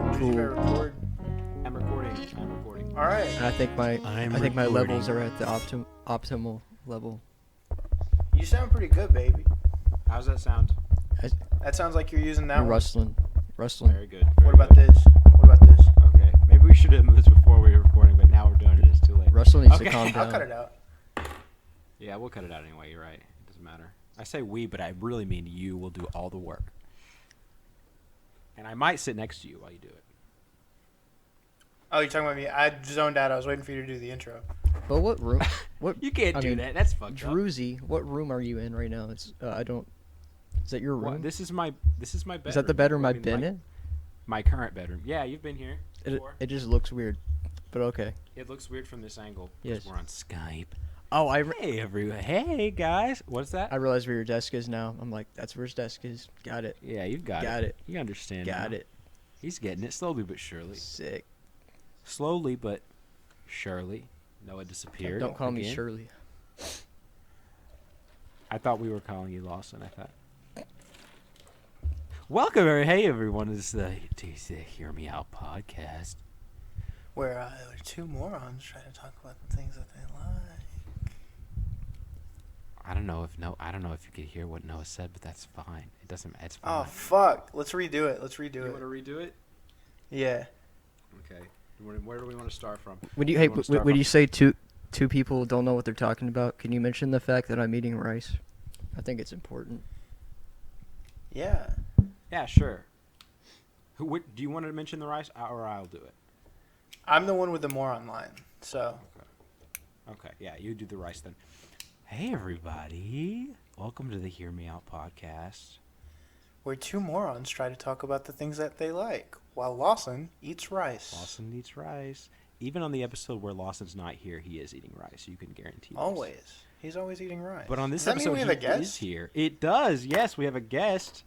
Cool. Record. I'm recording. All right. And I think my levels are at the optimal level. You sound pretty good, baby. How's that sound? That sounds like you're using that You're one. rustling. Very good. What about this? Okay, maybe we should have moved this before we were recording, but now we're doing it. It's too late. Russell needs to Okay. calm down. I'll cut it out. Yeah, we'll cut it out anyway. You're right. It doesn't matter. I say we, but I really mean you will do all the work. And I might sit next to you while you do it. Oh, you're talking about me? I zoned out. I was waiting for you to do the intro. But what room? What You can't do that. That's fucked up. Druzy, what room are you in right now? It's I don't. Is that your room? Well, this is my bedroom. Is that the bedroom I I've mean, been in? My current bedroom. Yeah, you've been here before. It just looks weird, but okay. It looks weird from this angle. Yes. We're on Skype. Oh, Hey everyone. Hey guys. What's that? I realize where your desk is now. I'm like, that's where his desk is. Got it. Yeah, you've got it. You understand. Got now. it. He's getting it slowly but surely. Sick. Slowly but surely. Noah disappeared. Don't call me again. Shirley. I thought we were calling you Lawson. I thought. Welcome, hey everyone. This is the Hear Me Out podcast. Where two morons try to talk about the things that they like. I don't know if you could hear what Noah said, but that's fine. It doesn't. It's Oh, fine. fuck. Let's redo it. You want to redo it? Yeah. Okay. Where do we want to start from? When you wanna start when from? you say two people don't know what they're talking about, can you mention the fact that I'm eating rice? I think it's important. Yeah. Yeah, sure. Do you want to mention the rice, or I'll do it? I'm the one with the moron line, so. Okay. Yeah, you do the rice then. Hey everybody! Welcome to the Hear Me Out podcast. Where two morons try to talk about the things that they like, while Lawson eats rice. Lawson eats rice. Even on the episode where Lawson's not here, he is eating rice. You can guarantee this. Always. He's always eating rice. But on this Does that episode, mean we have a he is guest? here. It does. Yes, we have a guest.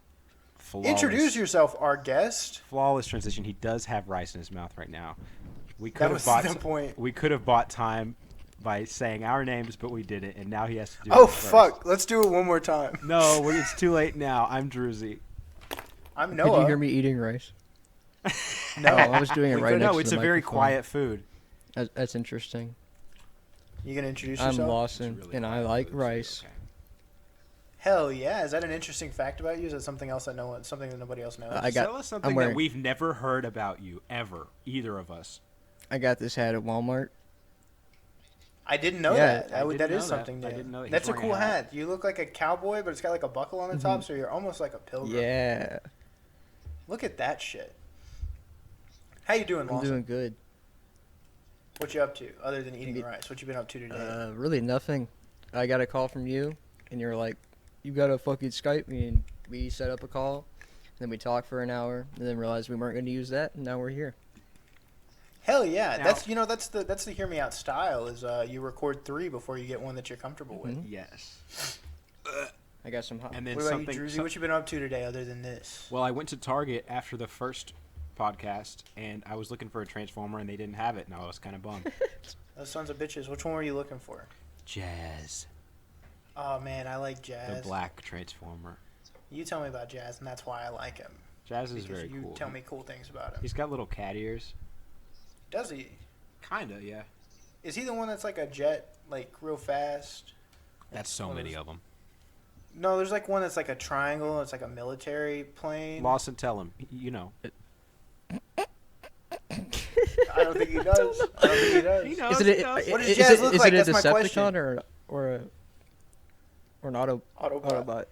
Flawless. Introduce yourself, our guest. Flawless transition. He does have rice in his mouth right now. We That could was have bought. the point. We could have bought time by saying our names, but we didn't, and now he has to do. Oh, it first. fuck. Let's do it one more time. No, it's too late now. I'm Druzy. I'm Noah. Did you hear me eating rice? No, Oh, I was doing it We right could- next No, to it's the a very microphone. quiet food. That's interesting. You gonna introduce I'm yourself? Lawson, It's really and I quiet like food, so rice. okay. Hell yeah! Is that an interesting fact about you? Is that something else something that nobody else knows? Tell us something I'm that wearing- we've never heard about you ever, either of us. I got this hat at Walmart. I didn't know Yeah, that. I didn't That know is that. something new. I didn't know that. He's That's a wearing a cool hat. hat. You look like a cowboy, but it's got like a buckle on the top, so you're almost like a pilgrim. Yeah, Look at that shit. How you doing, I'm Lawson? doing good. What you up to other than eating Me- rice? What you been up to today? Really nothing. I got a call from you, and you're like, you gotta fucking Skype me, and we set up a call. Then we talked for an hour, and then realized we weren't going to use that, and now we're here. Hell yeah! Now- That's the hear me out style. Is you record 3 before you get one that you're comfortable with. Mhm. Yes. I got some hot. And then What about something. you, Druzy? What you been up to today other than this? Well, I went to Target after the first podcast, and I was looking for a Transformer, and they didn't have it, and I was kind of bummed. Those sons of bitches. Which one were you looking for? Jazz, Oh man, I like the Jazz. black Transformer. You tell me about Jazz, and that's why I like him. Jazz is Because very you cool. tell me cool things about him. He's got little cat ears. Does he? Kinda, yeah. Is he the one that's like a jet, like real fast? That's so One of many those- of them. No, there's like one that's like a triangle. It's like a military plane. Lawson, tell him. You know. I don't think he does. I don't think he does. He knows. Is it he knows. What does is Jazz it, look is like? it a That's my question. Decepticon or an Autobot. Autobot?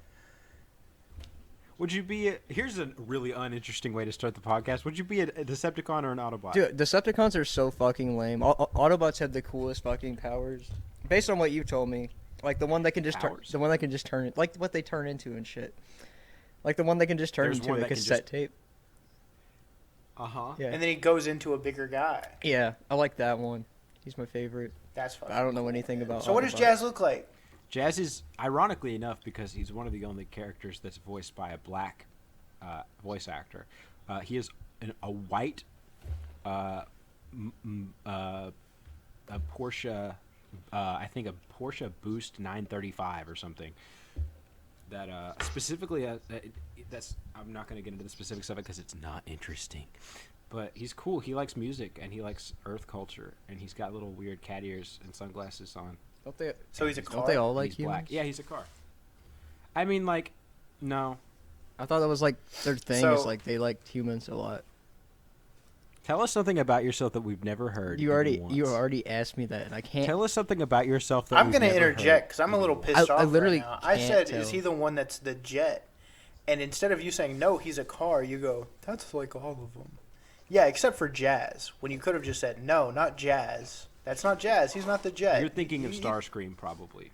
Would you be here's a really uninteresting way to start the podcast. Would you be a Decepticon or an Autobot? Dude, Decepticons are so fucking lame. Autobots have the coolest fucking powers. Based on what you told me, like the one that can just Powers? turn it, like what they turn into and shit. Like the one that can just turn There's into one a that can cassette just- tape. Uh-huh. Yeah. And then he goes into a bigger guy. Yeah, I like that one. He's my favorite. That's fucking I don't know cool, anything man. about So what does Autobots. Jazz look like? Jazz is, ironically enough, because he's one of the only characters that's voiced by a black voice actor. He is a white, a Porsche, I think a Porsche Boost 935 or something. That specifically, that's I'm not going to get into the specifics of it because it's not interesting. but he's cool. He likes music and he likes Earth culture, and he's got little weird cat ears and sunglasses on. Don't they? So he's a car. Don't they all like He's humans? black. Yeah, he's a car. I mean, like, no. I thought that was like their thing. So- is like they liked humans a lot. Tell us something about yourself that we've never heard. You even already once. asked me that, and I can't. Tell us something about yourself that I'm we've gonna never interject heard because I'm a little even pissed I off literally right now. I can't said, tell. "Is he the one that's the jet?" And instead of you saying no, he's a car, you go, "That's like all of them." Yeah, except for Jazz. When you could have just said, "No, not Jazz. That's not Jazz. He's not the jet." You're thinking of He- Starscream, probably.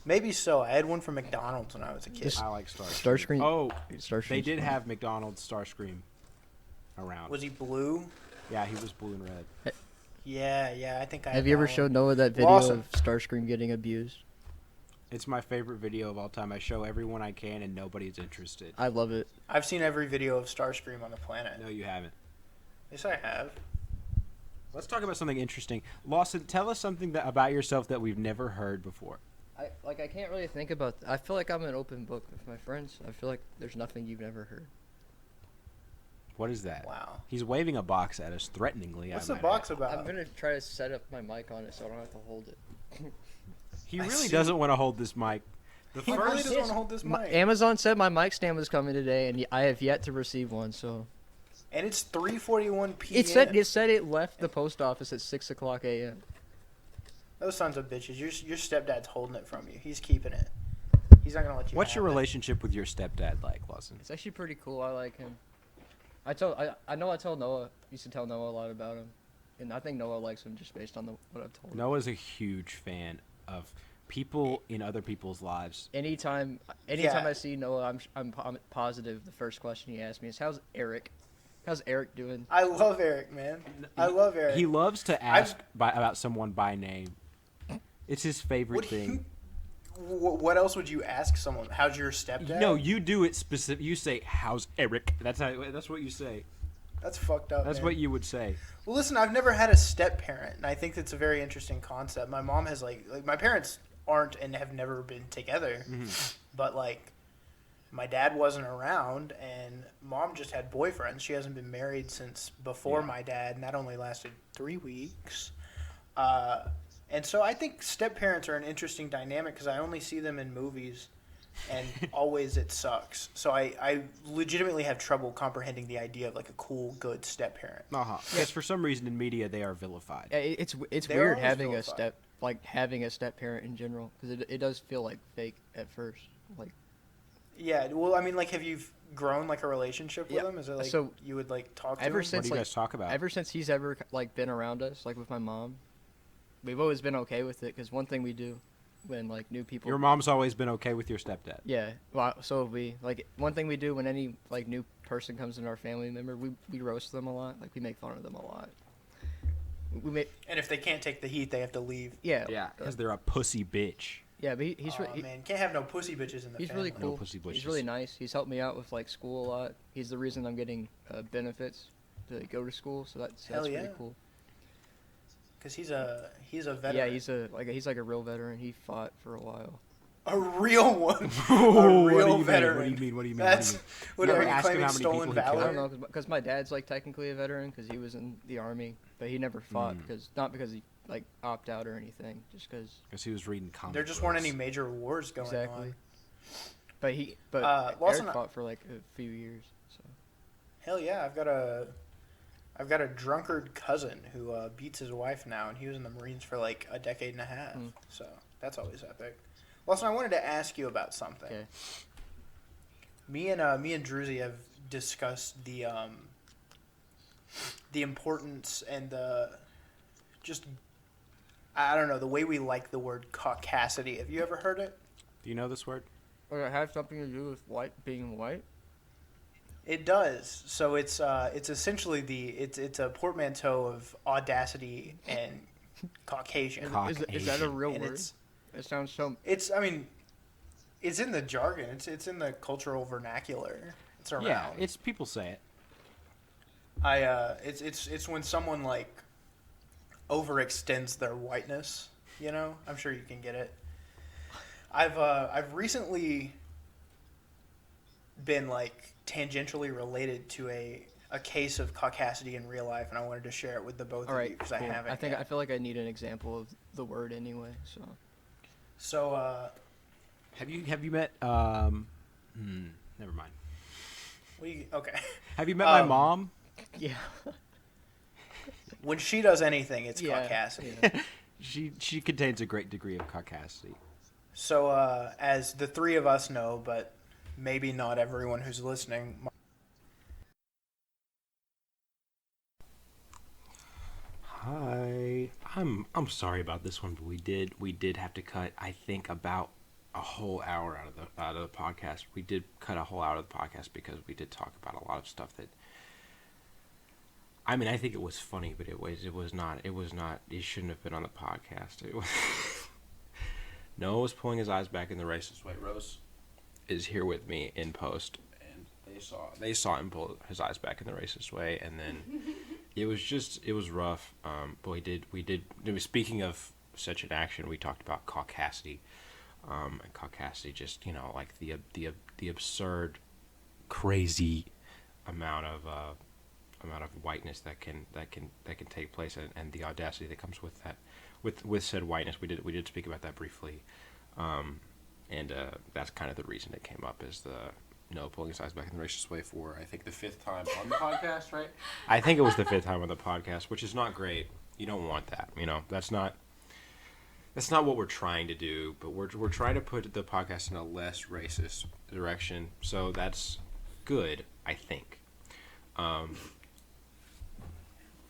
Maybe so. I had one from McDonald's when I was a kid. Just- I like Starscream. Starscream. Oh, Starscream's they did fun. have McDonald's Starscream around. Was he blue? Yeah, he was blue and red. Yeah. I think I. Have you ever that showed one. Noah that video Lawson. of Starscream getting abused? It's my favorite video of all time. I show everyone I can, and nobody's interested. I love it. I've seen every video of Starscream on the planet. No, you haven't. Yes, I have. Let's talk about something interesting. Lawson, tell us something about yourself that we've never heard before. I can't really think about. I feel like I'm an open book with my friends. I feel like there's nothing you've never heard. What is that? Wow. He's waving a box at us threateningly. What's I the might box add. about? I'm gonna try to set up my mic on it so I don't have to hold it. He I really see. doesn't want to hold this mic. The He first- really doesn't want to hold this mic. Amazon said my mic stand was coming today, and I have yet to receive one. So And it's 3:41 p.m. it said it left the post office at 6:00 a.m. Those sons of bitches. Your stepdad's holding it from you. He's keeping it. He's not gonna let you. What's your have it. relationship with your stepdad like, Lawson? It's actually pretty cool. I like him. I tell Noah. Used to tell Noah a lot about him, and I think Noah likes him just based on what I've told him. Noah's a huge fan of people in other people's lives. Anytime Yeah. I see Noah, I'm positive the first question he asks me is, "How's Eric? How's Eric doing?" I love Eric, man. I love Eric. He loves to ask about someone by name. It's his favorite What do you- thing. What else would you ask someone? How's your stepdad? No, you do it specific. You say, "How's Eric?" That's what you say. That's fucked up. That's man. what you would say. Well, listen, I've never had a step parent, and I think that's a very interesting concept. My mom has like my parents aren't and have never been together, but like my dad wasn't around, and mom just had boyfriends. She hasn't been married since before Yeah. my dad, and that only lasted 3 weeks. And so I think step parents are an interesting dynamic because I only see them in movies, and always it sucks. So I legitimately have trouble comprehending the idea of like a cool, good step parent. Because for some reason in media they are vilified. It's They're weird always having vilified. having a step parent in general because it does feel like fake at first. Like Yeah, well, I mean, like, have you grown like a relationship with Yeah, him? Is it like so you would like talk to ever him? since What do you like guys talk about? ever since he's ever like been around us, like with my mom, we've always been okay with it because one thing we do when like new people Your mom's always been okay with your stepdad. yeah, well, so have we. Like one thing we do when any like new person comes in our family member, we roast them a lot. Like we make fun of them a lot. We make And if they can't take the heat, they have to leave. yeah Because they're a pussy bitch. yeah. But he's Oh man, can't have no pussy bitches in the he's family. really cool. No pussy He's bushes. really nice. He's helped me out with like school a lot. He's the reason I'm getting benefits to go to school. So that's Hell pretty yeah. cool. Because he's a veteran. Yeah, he's like a real veteran. He fought for a while. a real one. What a do real you mean? veteran. What do you mean? What do you mean? That's what You are ever you ask him claiming how many stolen people he killed? I valor? don't know because my dad's like technically a veteran because he was in the army, but he never fought not because he like opt out or anything, just because. Because he was reading comics. There just weren't any major wars going Exactly. on. But Lawson, Eric fought for like a few years. So Hell yeah, I've got a drunkard cousin who beats his wife now, and he was in the Marines for like a decade and a half. Mm. So that's always epic. Lawson, I wanted to ask you about something. okay. Me and Druzy have discussed the importance and the just I don't know the way we like the word caucasity. Have you ever heard it? Do you know this word? Or it have something to do with being white. It does. So it's essentially it's a portmanteau of audacity and Caucasian. Is that a real And word? It sounds so. It's I mean, it's in the jargon. It's in the cultural vernacular. It's around. Yeah, it's people say it. It's when someone like overextends their whiteness. You know, I'm sure you can get it. I've recently been like tangentially related to a case of caucasity in real life, and I wanted to share it with the both All of right, you because cool. I haven't. I yet. feel like I need an example of the word anyway. So So, Have you met never mind. okay. Have you met my Um, mom? yeah, When she does anything, it's yeah, caucasity. yeah. She contains a great degree of caucasity. So, as the three of us know, but maybe not everyone who's listening. Hi. I'm sorry about this one, but we did have to cut, I think, about a whole hour out of the podcast. We did cut a whole hour of the podcast because we did talk about a lot of stuff that, I mean, I think it was funny, but it was not it shouldn't have been on the podcast. It was Noah was pulling his eyes back in the racist way. Rose is here with me in post, and they saw him pull his eyes back in the racist way, and then it was rough. But we did. Speaking of such an action, we talked about caucasity, and caucasity, just like the absurd, crazy amount of whiteness that can take place, and the audacity that comes with that, with said whiteness. We did speak about that briefly, and that's kind of the reason it came up, is the pulling his eyes back in the racist way for, I think, the 5th time on the podcast, right? I think it was the 5th time on the podcast, which is not great. You don't want that. That's not what we're trying to do, but we're trying to put the podcast in a less racist direction. So that's good, I think.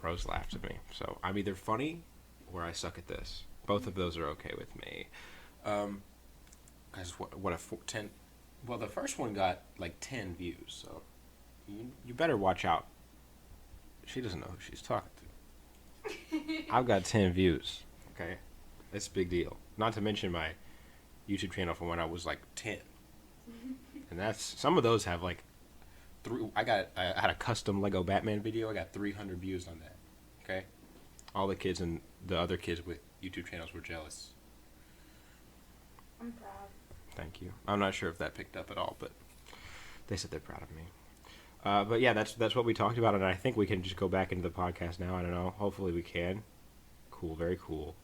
Rose laughed at me. So I'm either funny or I suck at this. Both of those are okay with me. Guys, what a 10. Well, the first one got like 10 views, so you better watch out. She doesn't know who she's talking to. I've got 10 views. Okay, that's a big deal. Not to mention my YouTube channel from when I was like 10, and that's some of those have like I had a custom Lego Batman video. I got 300 views on that. Okay, all the kids and the other kids with YouTube channels were jealous. I'm proud. Thank you. I'm not sure if that picked up at all, but they said they're proud of me. But yeah, that's what we talked about, and I think we can just go back into the podcast now. I don't know. Hopefully we can. Cool. Very cool.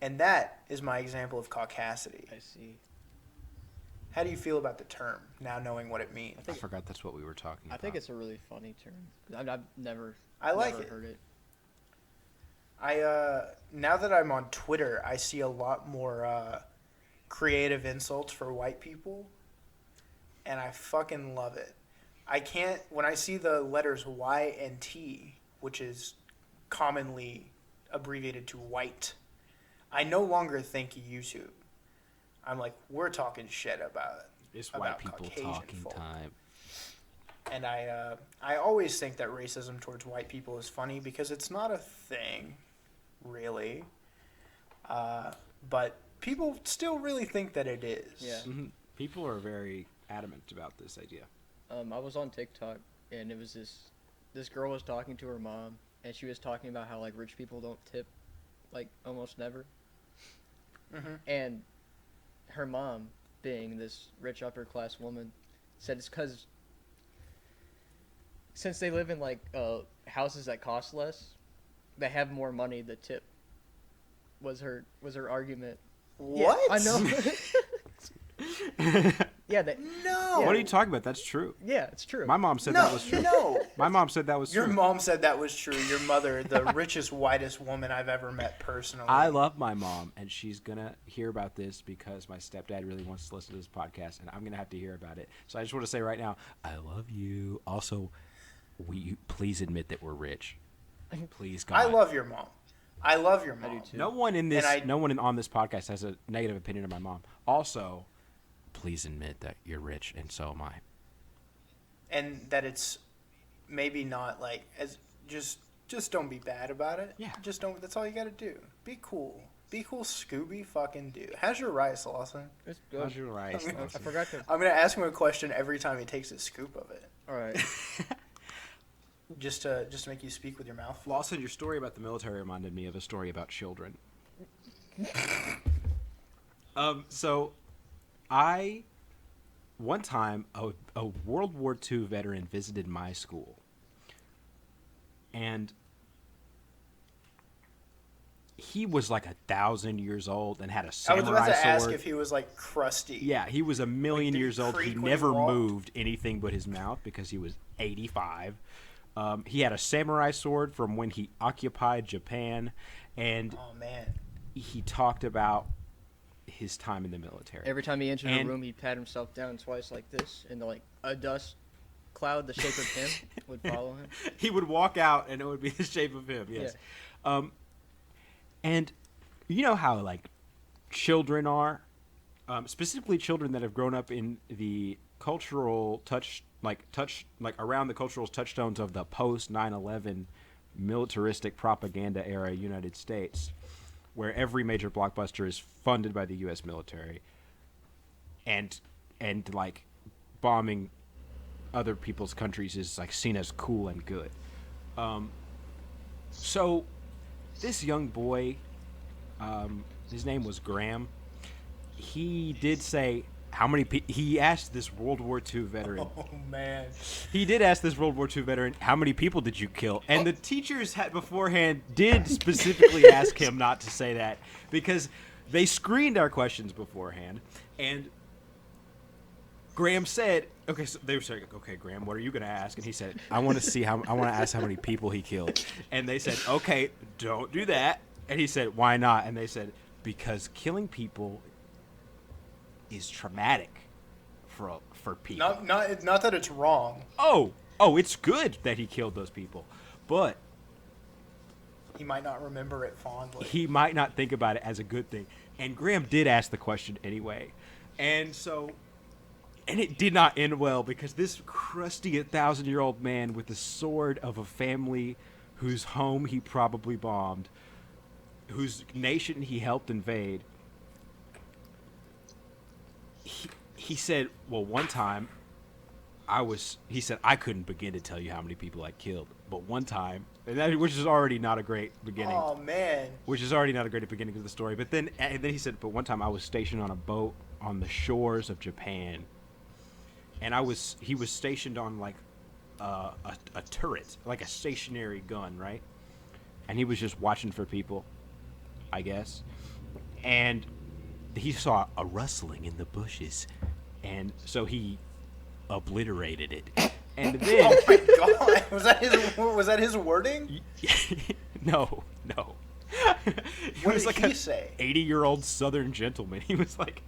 And that is my example of caucasity. I see. How do you feel about the term, now knowing what it means? I forgot that's what we were talking about. I think it's a really funny term. I've never heard it. Now that I'm on Twitter, I see a lot more creative insults for white people, and I fucking love it. When I see the letters Y and T, which is commonly abbreviated to white, I no longer think YouTube. I'm like, we're talking shit about It's white people Caucasian talking folk. time. And I always think that racism towards white people is funny because it's not a thing, really. But people still really think that it is. Yeah. Mm-hmm. People are very adamant about this idea. I was on TikTok, and it was this girl was talking to her mom, and she was talking about how like rich people don't tip, like almost never. Mm-hmm. And her mom, being this rich upper class woman, said it's because since they live in like houses that cost less, they have more money to tip. Was her argument? What? Yeah, I know. Yeah. No. What are you talking about? That's true. Yeah, it's true. My mom said No, that was true. no. My mom said that was Your true. mom said that was true. Your mother, the richest, whitest woman I've ever met personally. I love my mom, and she's gonna hear about this because my stepdad really wants to listen to this podcast, and I'm gonna have to hear about it. So I just want to say right now, I love you. Also, please admit that we're rich. Please, God. I love your mom. I love your I mom. do too. No one on this podcast has a negative opinion of my mom. Also, please admit that you're rich, and so am I. And that it's maybe not like as just don't be bad about it. Yeah. Just don't. That's all you got to do. Be cool. Be cool, Scooby fucking dude. How's your rice, Lawson? It's good. How's your rice, I Lawson? I forgot to. I'm gonna ask him a question every time he takes a scoop of it, All right. just to make you speak with your mouth full. Lawson, your story about the military reminded me of a story about children. So, one time, a World War II veteran visited my school. and he was like 1,000 years old and had a I was samurai about to sword. ask if he was like crusty. Yeah, he was a million did he years old. He creak when he never walked? moved anything but his mouth because he was 85. He had a samurai sword from when he occupied Japan, and Oh man. he talked about his time in the military. Every time he entered a And- room, he'd pat himself down twice like this, and like a dust cloud the shape of him would follow him. He would walk out, and it would be the shape of him. Yes. And you know how like children are, specifically children that have grown up in the cultural touch around the cultural touchstones of the post 9/11 militaristic propaganda era United States, where every major blockbuster is funded by the U.S. military, and like bombing other people's countries is like seen as cool and good. So this young boy, his name was Graham. He did say how many he asked this World War II veteran. Oh man. He did ask this World War II veteran, how many people did you kill? And the teachers beforehand did specifically ask him not to say that because they screened our questions beforehand. And Graham said, okay, so they were saying, okay, Graham, what are you going to ask? And he said, I want to ask how many people he killed. And they said, okay, don't do that. And he said, why not? And they said, because killing people is traumatic for people. Not that it's wrong. Oh, it's good that he killed those people, but He might not remember it fondly. he might not think about it as a good thing. And Graham did ask the question anyway, and it did not end well because this crusty 1,000-year-old man with the sword of a family whose home he probably bombed, whose nation he helped invade. He said, well, one time he said, I couldn't begin to tell you how many people I killed. But one time, which is already not a great beginning. Oh man. Which is already not a great beginning of the story. But then he said, but one time I was stationed on a boat on the shores of Japan. And he was stationed on like a turret, like a stationary gun, right? And he was just watching for people, I guess. And he saw a rustling in the bushes, and so he obliterated it. And then, Oh my god. Was that his wording? no. He What was did like he a say? 80-year-old Southern gentleman. He was like,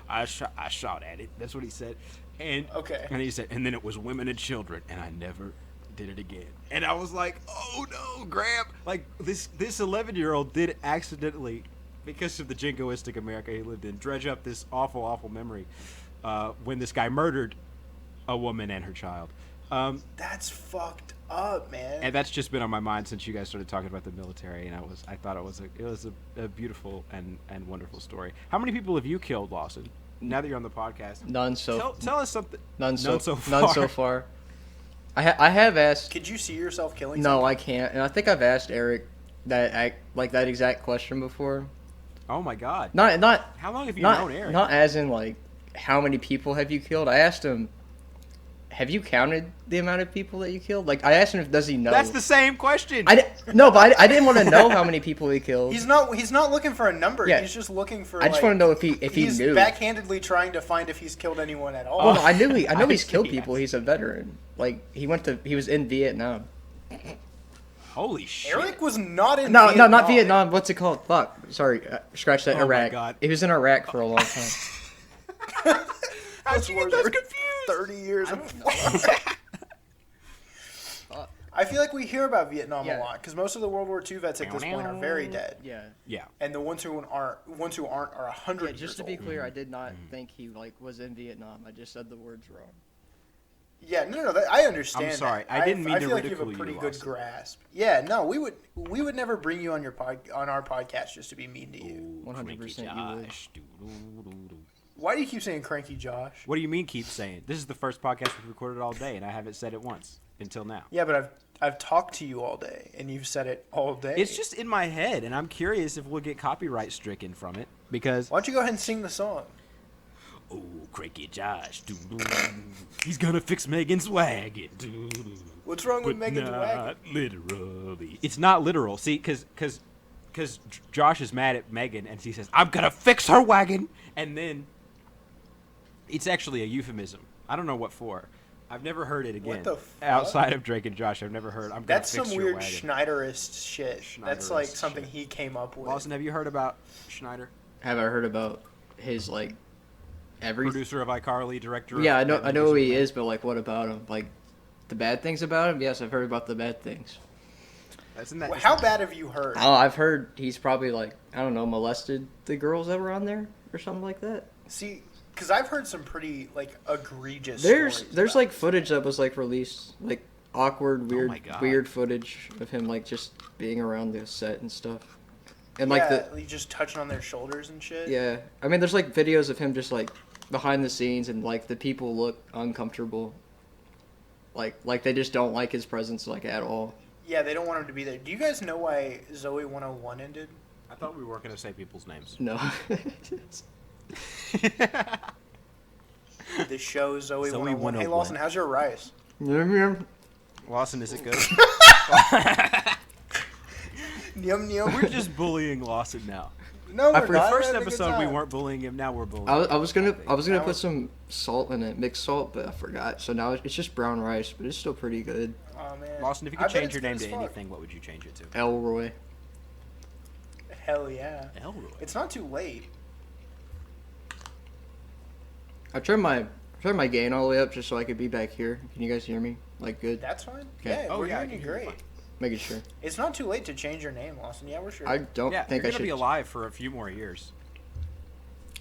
I shot at it. That's what he said. And Okay. And he said, and then it was women and children, and I never did it again. And I was like, oh no, Graham! Like this 11-year-old did accidentally, because of the jingoistic America he lived in, dredge up this awful memory when this guy murdered a woman and her child. That's fucked up, man. And that's just been on my mind since you guys started talking about the military, and I thought it was a beautiful and wonderful story. How many people have you killed, Lawson? Now that you're on the podcast, None tell us something. None so far. None so far. I have asked. Could you see yourself killing No, someone? I can't. And I think I've asked Eric that exact question before. Oh my God! Not How long have you not known Eric? not as in like how many people have you killed. I asked him, have you counted the amount of people that you killed? Like I asked him if does he know. That's the same question. No, but I didn't want to know how many people he killed. He's not looking for a number. Yeah. He's just looking for. I just want to know if he he's knew. backhandedly trying to find if he's killed anyone at all. Well, no, I know I he's killed see, people. I see. He's a veteran. Like he was in Vietnam. Holy shit! Eric was not in. No, Vietnam. not Vietnam. What's it called? Fuck. Sorry, scratch that. Oh my Iraq. God. He was in Iraq for a long time. How'd you get those confused? 30 years. I feel like we hear about Vietnam Yeah. a lot because most of the World War II vets at this point are very dead, Yeah. Yeah. and the ones who aren't are 100 Yeah, years just to be old. clear, I did not think he was in Vietnam. I just said the words wrong. Yeah, no, I understand. I'm sorry. that. I didn't mean I to feel like you have a ridicule pretty you, good Lawson. grasp. Yeah, no, we would never bring you on our podcast just to be mean to you. 100% you would. Why do you keep saying cranky Josh? What do you mean keep saying? This is the first podcast we've recorded all day, and I haven't said it once until now. Yeah, but I've talked to you all day, and you've said it all day. It's just in my head, and I'm curious if we'll get copyright stricken from it because Why don't you go ahead and sing the song? Oh, cranky Josh. He's gonna fix Megan's wagon. What's wrong with But Megan's not wagon? literally. It's not literal. See, because Josh is mad at Megan, and he says, "I'm gonna fix her wagon," and then it's actually a euphemism. I don't know what for. I've never heard it again. What the fuck? Outside of Drake and Josh, I've never heard. I'm gonna That's fix some your weird wagon. Schneiderist shit. That's like Schneiderist something shit. he came up with. Lawson, have you heard about Schneider? Have I heard about his like everything? Producer of iCarly, director of... Yeah, I know who he Superman. is, but like, what about him? Like, the bad things about him? Yes, I've heard about the bad things. Isn't that, How bad have you heard? Oh, I've heard he's probably like, I don't know, molested the girls that were on there or something like that. See, because I've heard some pretty like egregious. There's stories there's about like footage that was like released, like awkward, my God. weird footage of him like just being around the set and stuff. And it. like Yeah, the just touching on their shoulders and shit. yeah, I mean there's like videos of him just like behind the scenes and like the people look uncomfortable. Like they just don't like his presence like at all. Yeah, they don't want him to be there. Do you guys know why Zoe 101 ended? I thought we weren't going to say people's names. No. The show Zoe, Zoe 101. Hey 101. Lawson, how's your rice? Lawson, is it good? Yum yum. We're just bullying Lawson now. No, I we're forgot- not. The first We're having a good episode we time. weren't bullying him. Now we're bullying. I was gonna Now- put some salt in it, mixed salt, but I forgot. So now it's just brown rice, but it's still pretty good. Oh man. Lawson, if you I could bet change it's your name good to as fuck. anything, what would you change it to? Elroy. Hell yeah. Elroy. It's not too late. I turned my gain all the way up just so I could be back here. Can you guys hear me? Like good? That's fine. Okay. Yeah, Oh, we're yeah, I hearing can you hear you great. fine. Making sure. It's not too late to change your name, Lawson. Yeah, we're sure. I don't Yeah, think you're I gonna should. be alive for a few more years.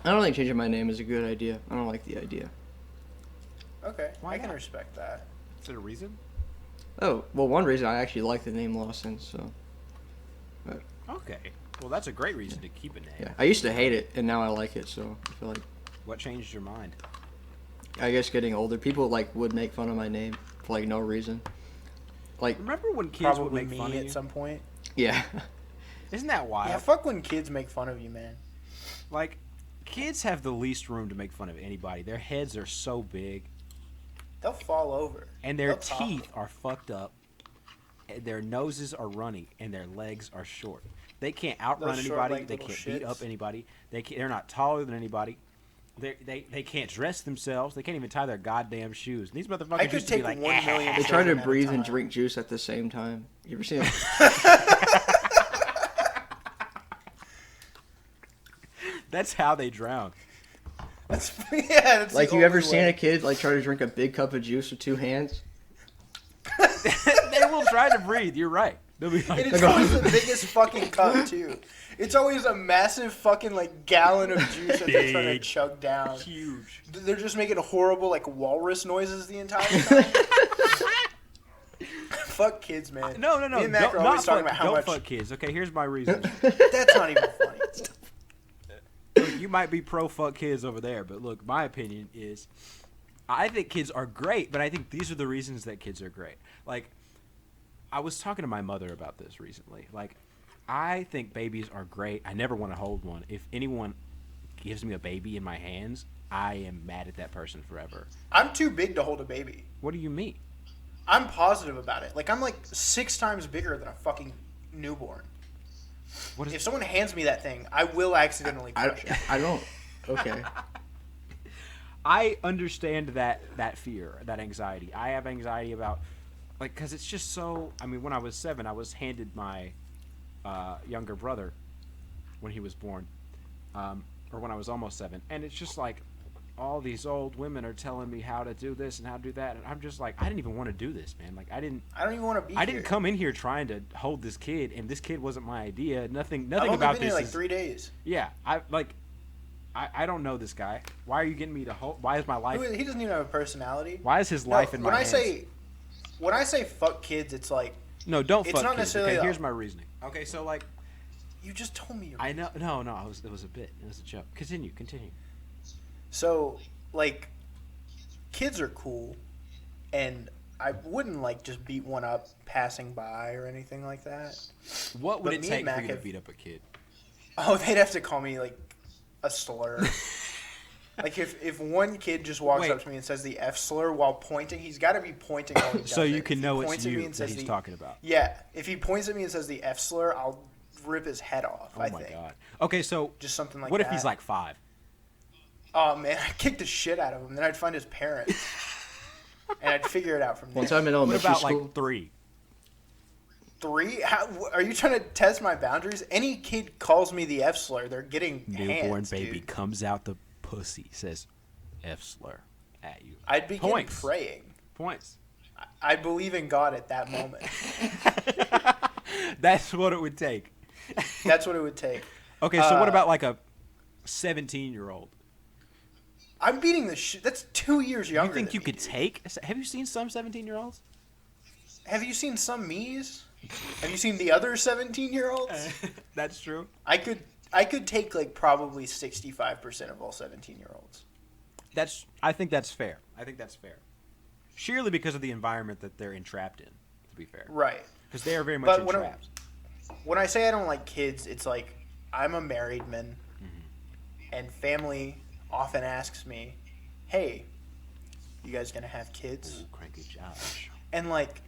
I don't think changing my name is a good idea. I don't like the idea. Okay, Why I can not? respect that. Is there a reason? Oh, well, one reason I actually like the name Lawson, so. Okay. Well, that's a great reason to keep a name. Yeah. I used to hate it, and now I like it, so I feel like, What changed your mind? I guess getting older, people, like, would make fun of my name for, like, no reason. Like, Remember when kids would Probably make me fun of at you? some point. yeah. Isn't that wild? Yeah, fuck when kids make fun of you, man. Like, kids have the least room to make fun of anybody. Their heads are so big, They'll fall over. and their They'll topple. teeth are fucked up. And their noses are runny, and their legs are short. They can't outrun Those anybody. short-legged They little can't beat up shits. anybody. They're not taller than anybody. They can't dress themselves. They can't even tie their goddamn shoes. And these motherfuckers I could used to be take like, 1 million They try to children at a breathe and time. drink juice at the same time. You ever seen it? That's how they drown. That's, yeah, that's Like, the you ever only seen way. a kid, like, try to drink a big cup of juice with 2 hands? They will try to breathe. You're right. They'll be like, And it's always the biggest fucking cup, too. It's always a massive fucking, like, gallon of juice that they're trying to Big. chug down. huge. They're just making horrible, like, walrus noises the entire time. Fuck kids, man. No. Me and Mac are Don't, always not talking fuck, about how don't much. fuck kids. Okay, here's my reason. That's not even funny. Look, you might be pro fuck kids over there, but look, my opinion is, I think kids are great, but I think these are the reasons that kids are great. Like, I was talking to my mother about this recently. Like, I think babies are great. I never want to hold one. If anyone gives me a baby in my hands, I am mad at that person forever. I'm too big to hold a baby. What do you mean? I'm positive about it. Like, I'm like 6 times bigger than a fucking newborn. What is If someone hands me that thing, I will accidentally crush it. I don't. Okay. I understand that fear, that anxiety. I have anxiety about, like, because it's just so. I mean, when I was 7, I was handed my younger brother when he was born, or when I was almost 7, and it's just like all these old women are telling me how to do this and how to do that, and I'm just like, I didn't even want to do this, man. Like, I don't even want to be I here. didn't come in here trying to hold this kid, and this kid wasn't my idea. Nothing I've only about been this here like is, 3 days. yeah. I don't know this guy. Why are you getting me to hold? Why is my life? He doesn't even have a personality. Why is his life in my when hands? When I say fuck kids, it's like No, don't It's fuck not kids. necessarily Okay, a- here's my reasoning. Okay, so like you just told me. Your I know, no, it was a bit. It was a joke. Continue. So, like, kids are cool, and I wouldn't like just beat one up passing by or anything like that. What would But it me take and for Mac you to have- beat up a kid? Oh, they'd have to call me like a slur. Like if one kid just walks Wait. up to me and says the F slur while pointing, he's got to be pointing while he does So you it. can If he know it's points at me you and that says he's the- talking about. Yeah, if he points at me and says the F slur, I'll rip his head off. Oh I my think. god. Okay, so Just something like what that. if he's like 5? Oh man, I'd kick the shit out of him. Then I'd find his parents, and I'd figure it out from there. One time in What elementary about school, like 3? 3? Are you trying to test my boundaries? Any kid calls me the F slur, they're getting Newborn hands, baby dude. comes out the pussy, says F slur at you. I'd begin Points. praying. Points. I believe in God at that moment. That's what it would take. That's what it would take. Okay, so what about like a 17-year-old? I'm beating the shit. That's 2 years younger. You think than you me, could dude. take? Have you seen some 17-year-olds? Have you seen some me's? Have you seen the other 17-year-olds? That's true. I could take like probably 65% of all 17-year-olds. I think that's fair. Surely because of the environment that they're entrapped in, to be fair. Right. Because they are very much But when entrapped. When I say I don't like kids, it's like I'm a married man, Mm-hmm. and family often asks me, "Hey, you guys gonna have kids?" Ooh, cranky Josh. And like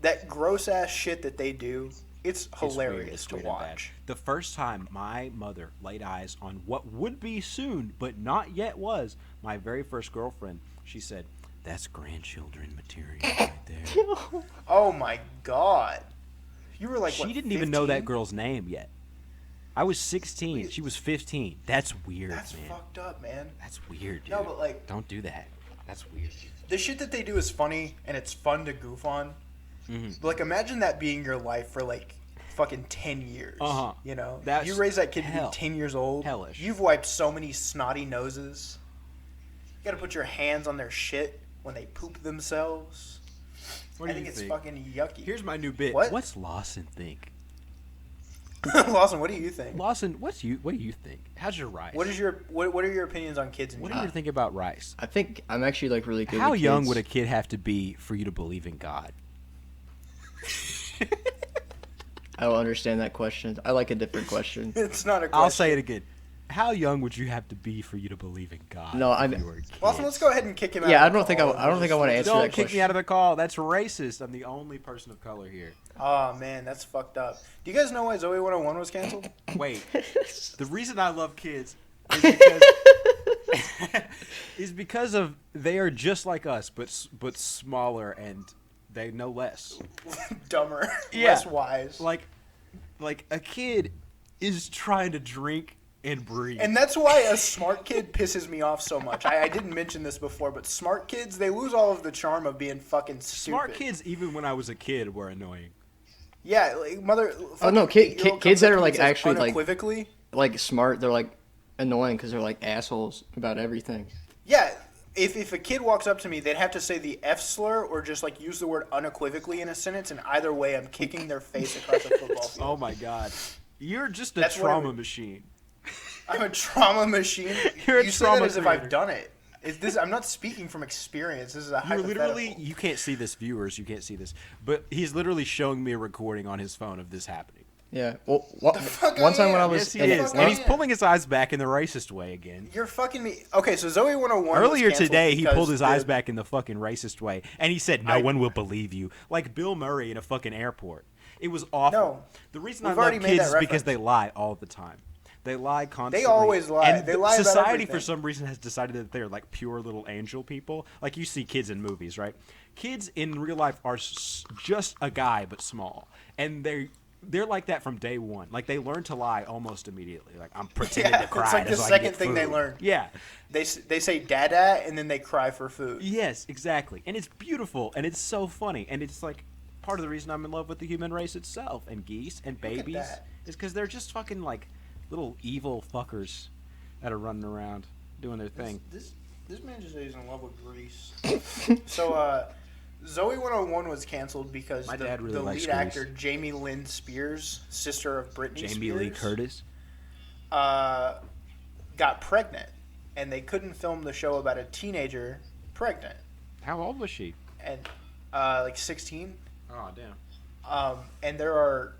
that gross ass shit that they do, it's It's weird. hilarious It's to weird and bad. watch. The first time my mother laid eyes on what would be soon, but not yet was, my very first girlfriend, she said, "That's grandchildren material right there." Oh my god, you were like She what, didn't even know that 15? girl's name yet. I was 16. She was 15. That's weird, That's man. fucked up, man. That's weird, dude. No, but like Don't do that. That's weird. the shit that they do is funny and it's fun to goof on. Mm-hmm. But like imagine that being your life for like fucking 10 years. Uh-huh. You know, That's you raise that kid to hell. be 10 years old. Hellish. You've wiped so many snotty noses. You got to put your hands on their shit when they poop themselves. What I do think you it's think? fucking yucky. Here's my new bit. What? What's Lawson think? Lawson, what do you think? Lawson, what do you think? How's your rice? What are your opinions on kids in What do general? you think about rice? I think I'm actually like really good. How with young kids. would a kid have to be for you to believe in God? I don't understand that question. I like a different question. It's not a question. I'll say it again. How young would you have to be for you to believe in God? No, if I'm- you were a kid? Lawson, let's go ahead and kick him out. Yeah, of the I don't think call. I don't think I want to answer Don't that kick question. me out of the call. That's racist. I'm the only person of color here. Oh man, that's fucked up. Do you guys know why Zoe 101 was canceled? Wait. The reason I love kids is because is because of they are just like us, but smaller and they know less. Dumber, Yeah. less wise. Like a kid is trying to drink and breathe. And that's why a smart kid pisses me off so much. I didn't mention this before, but smart kids, they lose all of the charm of being fucking stupid. Smart kids, even when I was a kid, were annoying. Yeah, like mother. Oh, no, fucking 8-year-old kids comes that up are, to me like, and says actually, like- unequivocally. Like smart, they're like annoying because they're like assholes about everything. Yeah, if a kid walks up to me, they'd have to say the F slur or just like use the word unequivocally in a sentence, and either way, I'm kicking their face across a football field. Oh my god. You're just a That's what trauma it- machine. I'm a trauma machine. You're a you say trauma that as if creator. I've done it. I'm not speaking from experience. This is a You're hypothetical. literally, you can't see this, viewers, you can't see this, but he's literally showing me a recording on his phone of this happening. Yeah. Well, fuck one I time when I am. was Yes, he is. fuck And I he's am. pulling his eyes back in the racist way again. You're fucking me. Okay, so Zoe 101 was Earlier canceled today, he because pulled his eyes the- back in the fucking racist way, and he said, "No one will believe you," like Bill Murray in a fucking airport. It was awful. No. The reason We've I love already made kids that is because reference. they lie all the time. They lie constantly. always lie. And They lie about society, for everything. some reason, has decided that they're like pure little angel people. Like you see kids in movies, right? Kids in real life are just a guy but small, and they're like that from day one. Like they learn to lie almost immediately. Like I'm pretending Yeah, to cry. it's like the so I can second get thing they food. learn. Yeah. They say dada and then they cry for food. Yes, exactly. And it's beautiful and it's so funny and it's like part of the reason I'm in love with the human race itself and geese and at babies that. is because they're just fucking like little evil fuckers that are running around doing their thing. This man just said he's in love with Grease. So Zoe 101 was canceled because My the dad really likes lead actor Grease. Jamie Lynn Spears, sister of Britney Spears, Jamie Lee Curtis. got pregnant, and they couldn't film the show about a teenager pregnant, How old was she? and like 16. Oh damn. And there are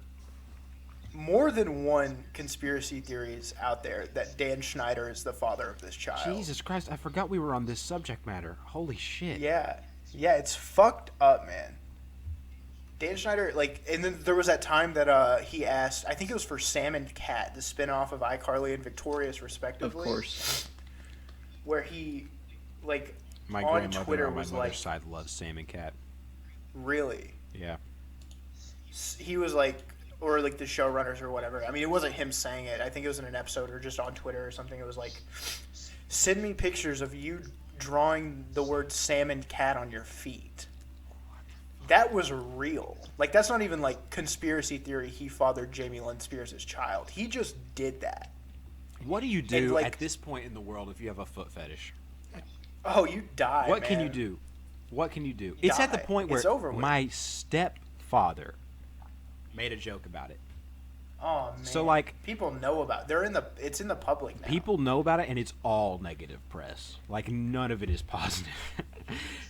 more than one conspiracy theories out there that Dan Schneider is the father of this child. Jesus Christ, I forgot we were on this subject matter. Holy shit. Yeah, it's fucked up, man. Dan Schneider, like, and then there was that time that he asked, I think it was for Sam and Cat, the spinoff of iCarly and Victorious, respectively. Of course. Where he, like, My on grandmother Twitter on my was mother's like, side loves Sam and Cat. really? Yeah. He was like, or like the showrunners or whatever. I mean, it wasn't him saying it. I think it was in an episode or just on Twitter or something. It was like, send me pictures of you drawing the word Sam and Cat on your feet. That was real. Like, that's not even like conspiracy theory. He fathered Jamie Lynn Spears' child. He just did that. What do you do And, like, at this point in the world if you have a foot fetish? Oh, you die. What man. can you do? What can you do? It's at the Die. point where It's over with. my stepfather made a joke about it. Oh man. So, like, people know about. It's in the public now. people know about it, and it's all negative press. Like, none of it is positive.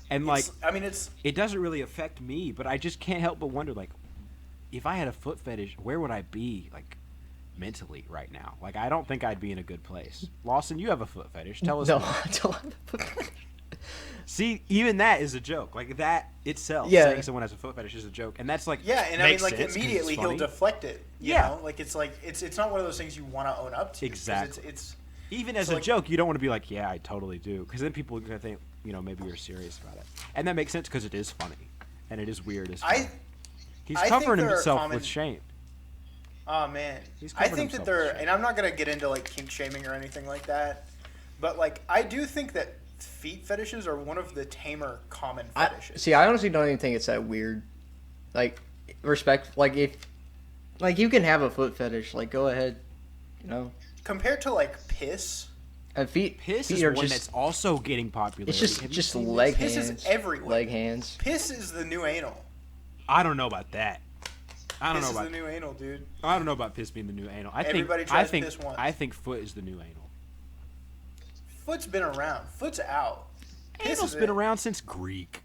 And like, it doesn't really affect me, but I just can't help but wonder, like, if I had a foot fetish, where would I be, like, mentally right now? Like, I don't think I'd be in a good place. Lawson, you have a foot fetish. Tell us No, more. I don't have a foot fetish. See, even that is a joke. Like, that itself, Yeah. saying someone has a foot fetish is a joke. And that's like, Yeah, and I mean, makes like, sense 'cause it's immediately he'll funny. deflect it. You Yeah. know? Like, it's not one of those things you want to own up to. 'Cause Exactly. It's Even as so, a like, joke, you don't want to be like, yeah, I totally do. Because then people are going to think, you know, maybe you're serious about it. And that makes sense because it is funny. And it is weird as fuck. He's I think covering there are himself common- with shame. Oh man, He's I covered think that himself they're, with shame. and I'm not gonna get into like kink shaming or anything like that, but like I do think that feet fetishes are one of the tamer common fetishes. I honestly don't even think it's that weird. Like, like if, like you can have a foot fetish, like go ahead, you know. Compared to like piss, And feet Piss feet is are one just, that's also getting popular. it's just Have you just seen this? leg Piss is hands, everywhere. leg hands. piss is the new anal. I don't know about that. I don't Piss know is about. the new anal, dude. I don't know about piss being the new anal. Everybody tries piss once. I think foot is the new anal. Foot's been around. Foot's out. Piss Anal's is been in. around since Greek,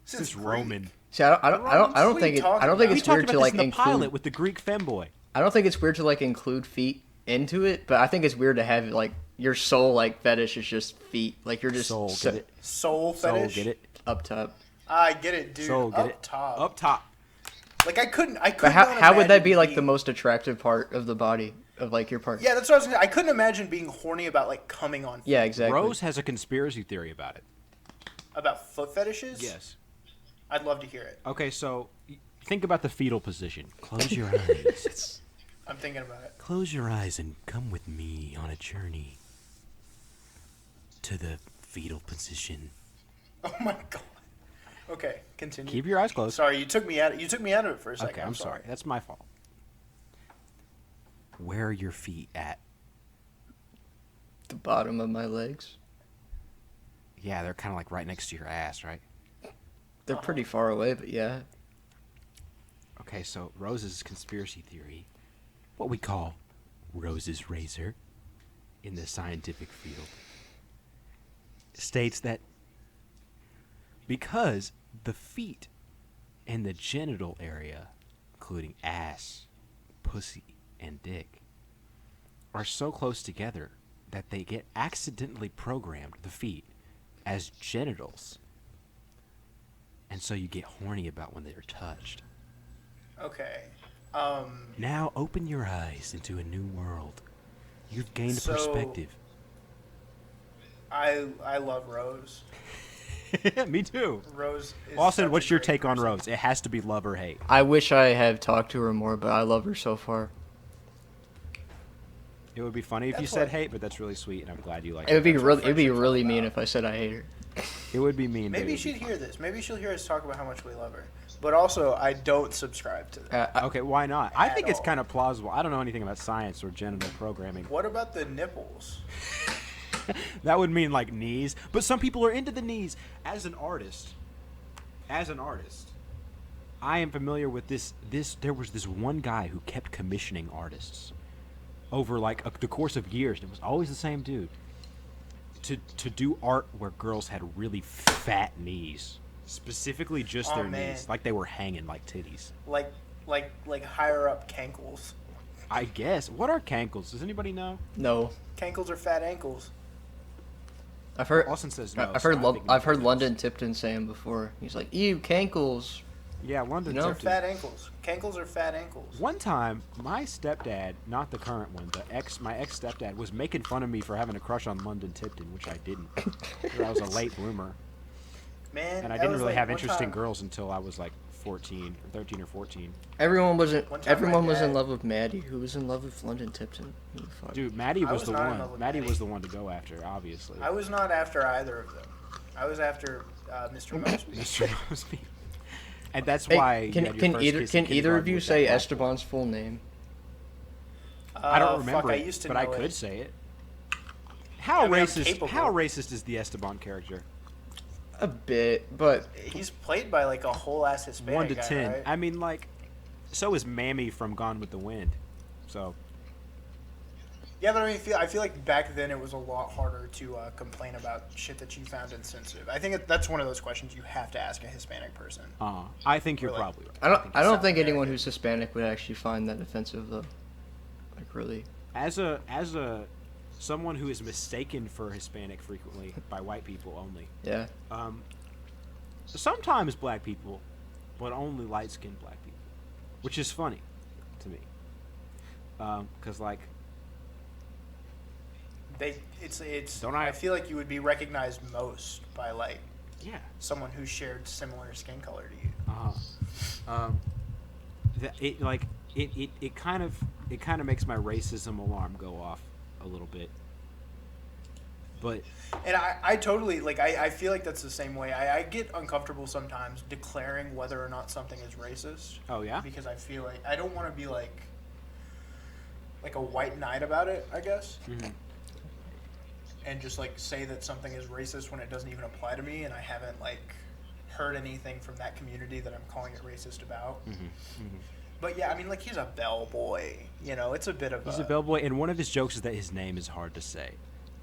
since Greek. Roman. See, I don't What are you think talking I don't think about? We it's talked weird about to this like in the include. pilot with the Greek femboy. I don't think it's weird to like include feet into it, but I think it's weird to have like your soul like fetish is just feet. Like you're just Soul, so- get it? Soul Soul, fetish. get it? up top. I get it, dude. Soul, get Up it? top. Up top. Like I couldn't. But how would that be like the most attractive part of the body of like your part? Yeah, that's what I was gonna say. I couldn't imagine being horny about like coming on. Yeah, exactly. Rose has a conspiracy theory about it. About foot fetishes. Yes. I'd love to hear it. Okay, so think about the fetal position. Close your eyes. I'm thinking about it. Close your eyes and come with me on a journey to the fetal position. Oh my god. Okay, continue. Keep your eyes closed. Sorry, you took me out. You took me out of it for a second. Okay, I'm sorry. That's my fault. Where are your feet at? The bottom of my legs. Yeah, they're kind of like right next to your ass, right? They're pretty far away, but yeah. Okay, so Rose's conspiracy theory, what we call Rose's razor in the scientific field, states that because the feet and the genital area, including ass, pussy, and dick, are so close together that they get accidentally programmed, the feet, as genitals. And so you get horny about when they're touched. Okay. Now open your eyes into a new world. You've gained So- perspective. I love Rose. Me too. Rose. Is Lawson, such what's a your great take on person. Rose? It has to be love or hate. I wish I had talked to her more, but I love her so far. It would be funny if you That's said what- hate, but that's really sweet, and I'm glad you like It would be That's what really, it'd be friendship's really all mean about. if I said I hate her. It would be mean. but it Maybe would be she'd fun. hear this. Maybe she'll hear us talk about how much we love her. But also, I don't subscribe to that. Okay, why not? I At think it's all. kind of plausible. I don't know anything about science or genital programming. What about the nipples? That would mean like knees, but some people are into the knees. As an artist, I am familiar with this. There was this one guy who kept commissioning artists over like the course of years. And it was always the same dude to do art where girls had really fat knees, specifically just Oh, their man. knees, like they were hanging like titties. Like like higher up cankles. I guess. What are cankles? Does anybody know? No, Cankles are fat ankles. I've heard. Lawson says no. I've so heard. I think I've it heard makes London sense. Tipton say him before. He's like, "Ew, cankles." Yeah, London You know? They're Tipton. fat ankles. Cankles are fat ankles. One time, my stepdad, not the current one, my ex stepdad, was making fun of me for having a crush on London Tipton, which I didn't. 'Cause I was a late bloomer, Man, and I that didn't was really like have one interest in time- girls until I was like 14, or 13 or 14. Everyone wasn't. One time my Everyone was in dad- love with Maddie, who was in love with London Tipton. Who the fuck? Dude, Maddie I was was the not in one. love with Maddie Maddie. was the one to go after, obviously. I was not after either of them. I was after Mr. Mosby. Mr. Mosby. And that's Hey, why. can you had your can first either kiss in can either of kindergarten you with that say black boy. Esteban's full name? I don't Fuck, remember I it, used to but know I could it. say it. How I mean, I'm racist? capable. How racist is the Esteban character? A bit, but He's played by like a whole ass Hispanic 1 to guy, 10. right? I mean, like, so is Mammy from Gone with the Wind. So Yeah, but I feel like back then it was a lot harder to complain about shit that you found insensitive. I think that's one of those questions you have to ask a Hispanic person. I think you're Really? probably right. I don't. I don't South think anyone American. who's Hispanic would actually find that offensive, though. Like really. As a someone who is mistaken for Hispanic frequently by white people only. Yeah. Sometimes black people, but only light-skinned black people, which is funny to me. Because like, It's. Don't I I- feel like you would be recognized most by like yeah, someone who shared similar skin color to you. it kind of makes my racism alarm go off a little bit. But And I totally like. I feel like that's the same way. I get uncomfortable sometimes declaring whether or not something is racist. oh yeah, Because I feel like I don't want to be like a white knight about it, I guess. Mhm. And just like say that something is racist when it doesn't even apply to me, and I haven't like heard anything from that community that I'm calling it racist about. But yeah, I mean, like he's a bellboy, you know. It's a bit of he's a bellboy, and one of his jokes is that his name is hard to say.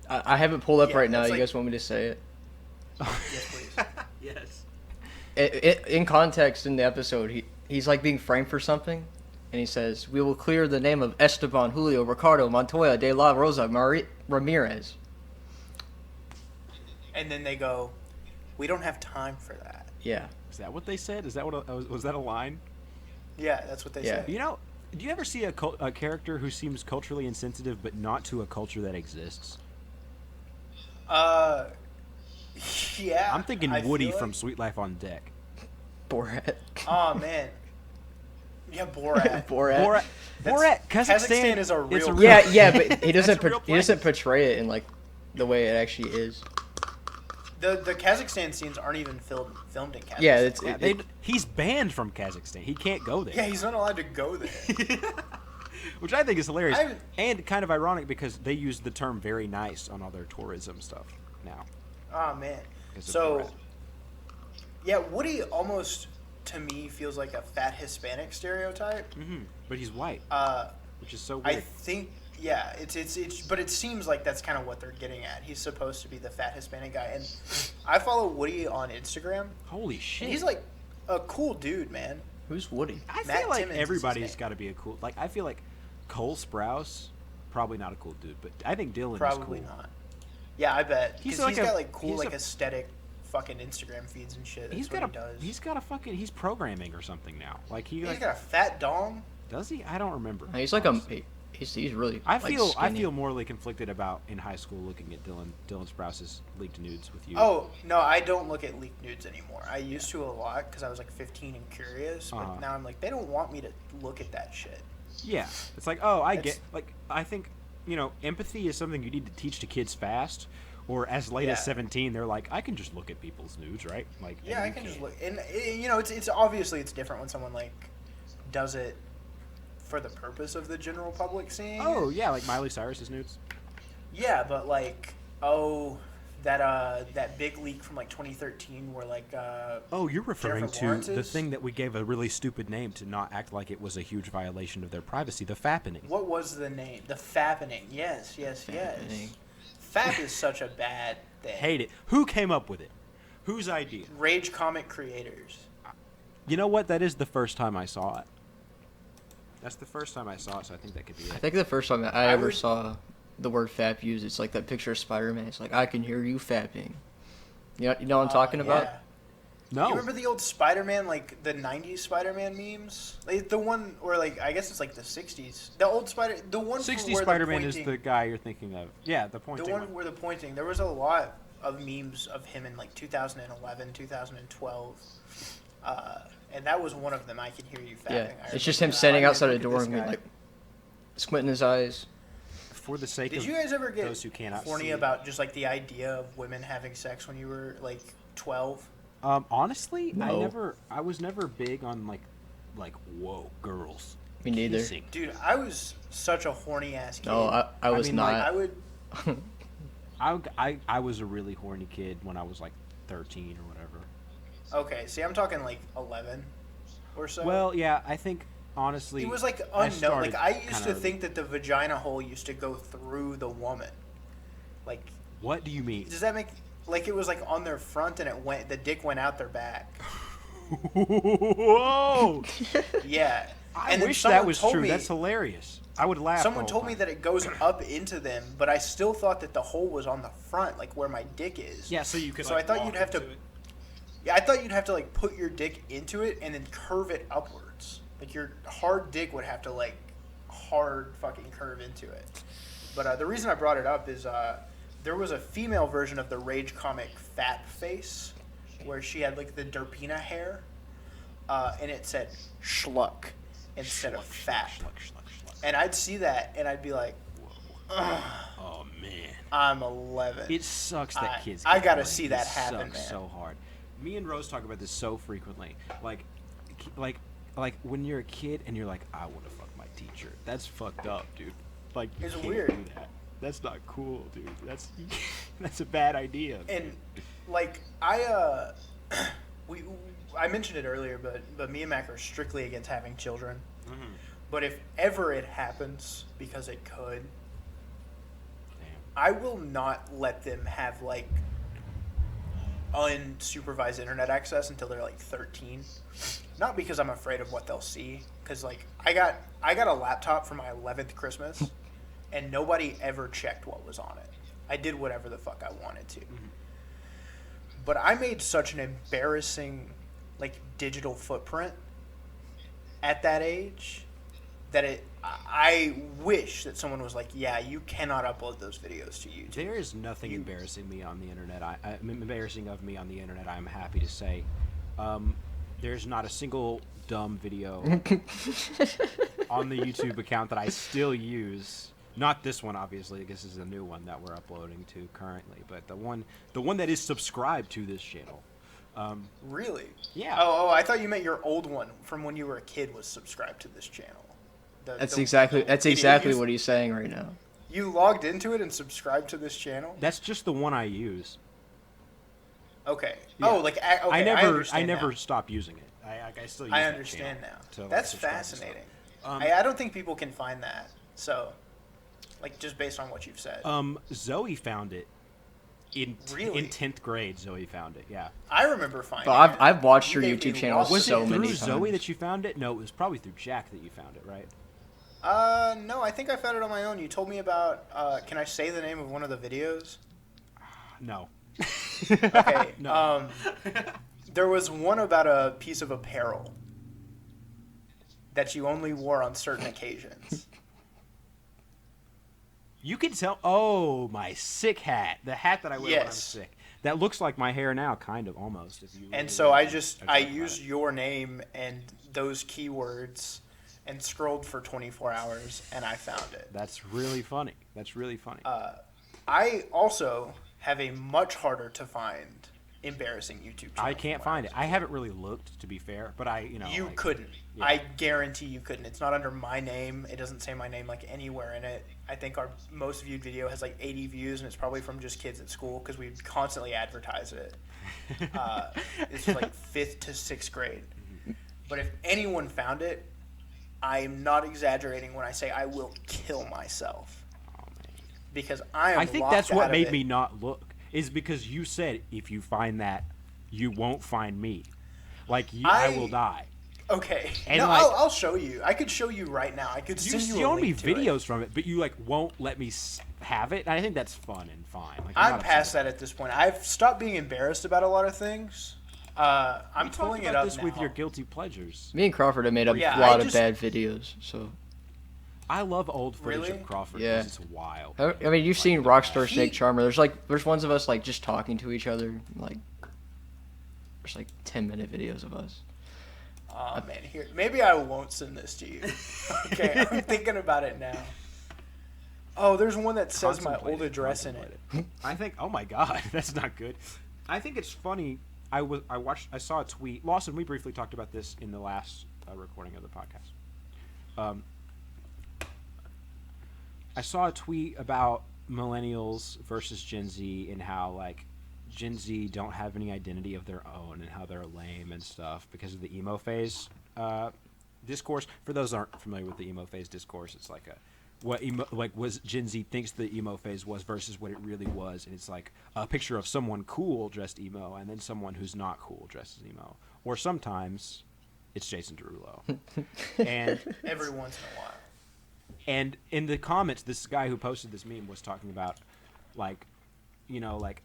I have it pulled up Yeah, right now. it's You like- guys want me to say it? Yes, please. Yes. In context, in the episode, he's like being framed for something, and he says, "We will clear the name of Esteban Julio Ricardo Montoya de la Rosa Ramirez." And then they go, "We don't have time for that." Yeah. Is that what they said? Is that what was that a line? Yeah, that's what they Yeah. said. You know, do you ever see a character who seems culturally insensitive, but not to a culture that exists? Yeah. I'm thinking I Woody feel from like- Sweet Life on Deck. Borat. Oh man. Yeah, Borat. Borat. Borat, Kazakhstan is a it's real- Yeah, yeah, but he doesn't. That's a real He doesn't place. portray it in like the way it actually is. The Kazakhstan scenes aren't even filmed in Kazakhstan. Yeah, it's Yeah, he's banned from Kazakhstan. He can't go there. Yeah, he's not allowed to go there. Which I think is hilarious I- and kind of ironic because they use the term "very nice" on all their tourism stuff now. Oh man. Because of So, Borat. yeah, Woody almost to me feels like a fat Hispanic stereotype. But he's white, which is so I weird. think yeah, it's but it seems like that's kind of what they're getting at. He's supposed to be the fat Hispanic guy, and I follow Woody on Instagram. Holy shit! And he's like a cool dude, man. Who's Woody? I Matt feel like Timmons is his everybody's name. got to be a cool. Like I feel like Cole Sprouse, probably not a cool dude, but I think Dylan Probably is cool. not. Yeah, I bet. He's He's like got a- like cool he's like a- aesthetic fucking Instagram feeds and shit. That's He's what got he does. he's programming or something now. Like he He's like, got a fat dong. does he? I don't remember. He's like honestly. he's really. I like, feel skinny. morally conflicted about in high school looking at Dylan Sprouse's leaked nudes with you. Oh no, I don't look at leaked nudes anymore. I used to a lot because I was like 15 and curious, but Uh-huh. now I'm like they don't want me to look at that shit. Yeah, it's like I It's- get like I think empathy is something you need to teach to kids fast. Or as late as Yeah. 17, they're like, I can just look at people's nudes, right? Like, Yeah, and I you can just can't. look, and it's obviously it's different when someone like does it for the purpose of the general public seeing. Oh it. yeah, like Miley Cyrus's nudes. Yeah, but like that big leak from like 2013 where like Oh, you're referring Jennifer to the Lawrence's? thing that we gave a really stupid name to not act like it was a huge violation of their privacy, the fappening. what was the name? The fappening. Yes. Fappening. Fap is such a bad thing. Hate it. Who came up with it? Whose idea? Rage comic creators. You know what? That is the first time I saw it. That's the first time I saw it, so I think that could be I it. think the first time I ever would- saw the word "fap" used, it's like that picture of Spider-Man. It's like, I can hear you fapping. You know what I'm talking about? Yeah. No. You remember the old Spider-Man, like the '90s Spider-Man memes? Like, the one where, like, I guess it's like the '60s. The old the one 60 where Spider-Man the is pointing, the guy you're thinking of. Yeah, the pointing the one one. where the pointing. There was a lot of memes of him in like 2011, 2012, and that was one of them. I can hear you fapping. Yeah, I it's just remember him that. standing Look outside a at door this and being guy. like squinting his eyes. For the sake Did of you guys ever get those who cannot horny see. about just like the idea of women having sex when you were like 12? Honestly, No. I was never big on like whoa, girls. Me neither. kissing. Dude, I was such a horny ass kid. No, I was mean, not. like, I would. I was a really horny kid when I was like 13 or whatever. Okay, see, I'm talking like 11 or so. Well, yeah, I think honestly it was like I unknown. started Like I used kinda to early. think that the vagina hole used to go through the woman. Like, What do you mean? does that make like it was like on their front and the dick went out their back? Whoa! Yeah. I And then wish someone that was told true. me- That's hilarious. I would laugh. Someone the whole told me time. that it goes up into them, but I still thought that the hole was on the front, like where my dick is. Yeah, so you could. So I thought you'd have to. Yeah, I thought you'd have to like put your dick into it and then curve it upwards. Like your hard dick would have to like hard fucking curve into it. But the reason I brought it up is there was a female version of the Rage comic Fat Face, where she had like the Derpina hair, and it said schluck instead of fat. Schluck. And I'd see that and I'd be like, ugh, Oh man. I'm 11. It sucks that I- kids. I get gotta horny. see that It happen, sucks man. so hard. Me and Rose talk about this so frequently. Like when you're a kid and you're like, I want to fuck my teacher. That's fucked up, dude. Like you It's can't weird. do that. That's not cool, dude. That's a bad idea. And like I mentioned it earlier, but me and Mac are strictly against having children. Mhm. But if ever it happens, because it could, Damn. I will not let them have like unsupervised internet access until they're like 13. Not because I'm afraid of what they'll see, because like I got a laptop for my 11th Christmas, and nobody ever checked what was on it. I did whatever the fuck I wanted to. But I made such an embarrassing like digital footprint at that age that I wish that someone was like, yeah, you cannot upload those videos to YouTube. There is nothing embarrassing me on the internet. Embarrassing of me on the internet. I'm happy to say, there's not a single dumb video on the YouTube account that I still use. Not this one, obviously. This is a new one that we're uploading to currently, but the one that is subscribed to this channel. Really? Yeah. Oh, I thought you meant your old one from when you were a kid was subscribed to this channel. That's exactly you, what he's saying right now. You logged into it and subscribed to this channel? That's just the one I use. Okay. Yeah. Oh, like okay, I understand never now. stopped using it. I still use I that understand channel now. to, like, That's subscribe to stuff. fascinating. Um, I don't think people can find that. So, like, just based on what you've said. Zoe found it in Really? in 10th grade. Zoe found it. Yeah. I remember finding But it. I've watched You your gave me YouTube channel lost Was so it many through times. Zoe that you found it? No, it was probably through Jack that you found it, right? No, I think I found it on my own. You told me about, can I say the name of one of the videos? No. Okay. No. There was one about a piece of apparel that you only wore on certain occasions. You can tell. Oh, my sick hat. The hat that I wear when I'm Yes. sick. That looks like my hair now, kind of, almost. If you And really so I think I about used it. your name and those keywords and scrolled for 24 hours and I found it. That's really funny. That's really funny. I also have a much harder to find embarrassing YouTube channel. I can't find it. I haven't really looked, to be fair, but You like, couldn't. yeah. I guarantee you couldn't. It's not under my name. It doesn't say my name like anywhere in it. I think our most viewed video has like 80 views, and it's probably from just kids at school because we constantly advertise it. It's like 5th to 6th grade. But if anyone found it, I'm not exaggerating when I say I will kill myself Oh, man. because I am. I think locked that's out what of made it. me not look. Is because you said if you find that, you won't find me. Like I will die. Okay. And No, like- I'll show you. I could show you right now. I could You send you a show me link to it. videos from it, but you like won't let me have it. And I think that's fun and fine. Like, I'm not upset past about that at this point. I've stopped being embarrassed about a lot of things. I'm We talked pulling it about up this now. with your guilty pleasures. Me and Crawford have made a Yeah, lot I of just- bad videos, so. I love old footage Really? of Crawford Yeah. because it's wild. I mean, you've seen Rockstar He- Snake Charmer. There's ones of us like just talking to each other, like there's like 10-minute videos of us. Oh man, here maybe I won't send this to you. Okay, I'm thinking about it now. Oh, there's one that says my Contemplate old it, address in it. contemplate I think. Oh my god, that's not good. I think it's funny. I saw a tweet. Lawson, we briefly talked about this in the last recording of the podcast. I saw a tweet about millennials versus Gen Z and how like Gen Z don't have any identity of their own and how they're lame and stuff because of the emo phase discourse. For those that aren't familiar with the emo phase discourse, it's like was Gen Z thinks the emo phase was versus what it really was, and it's like a picture of someone cool dressed emo and then someone who's not cool dressed as emo, or sometimes it's Jason Derulo. And Every once in a while. and in the comments, this guy who posted this meme was talking about, like, like,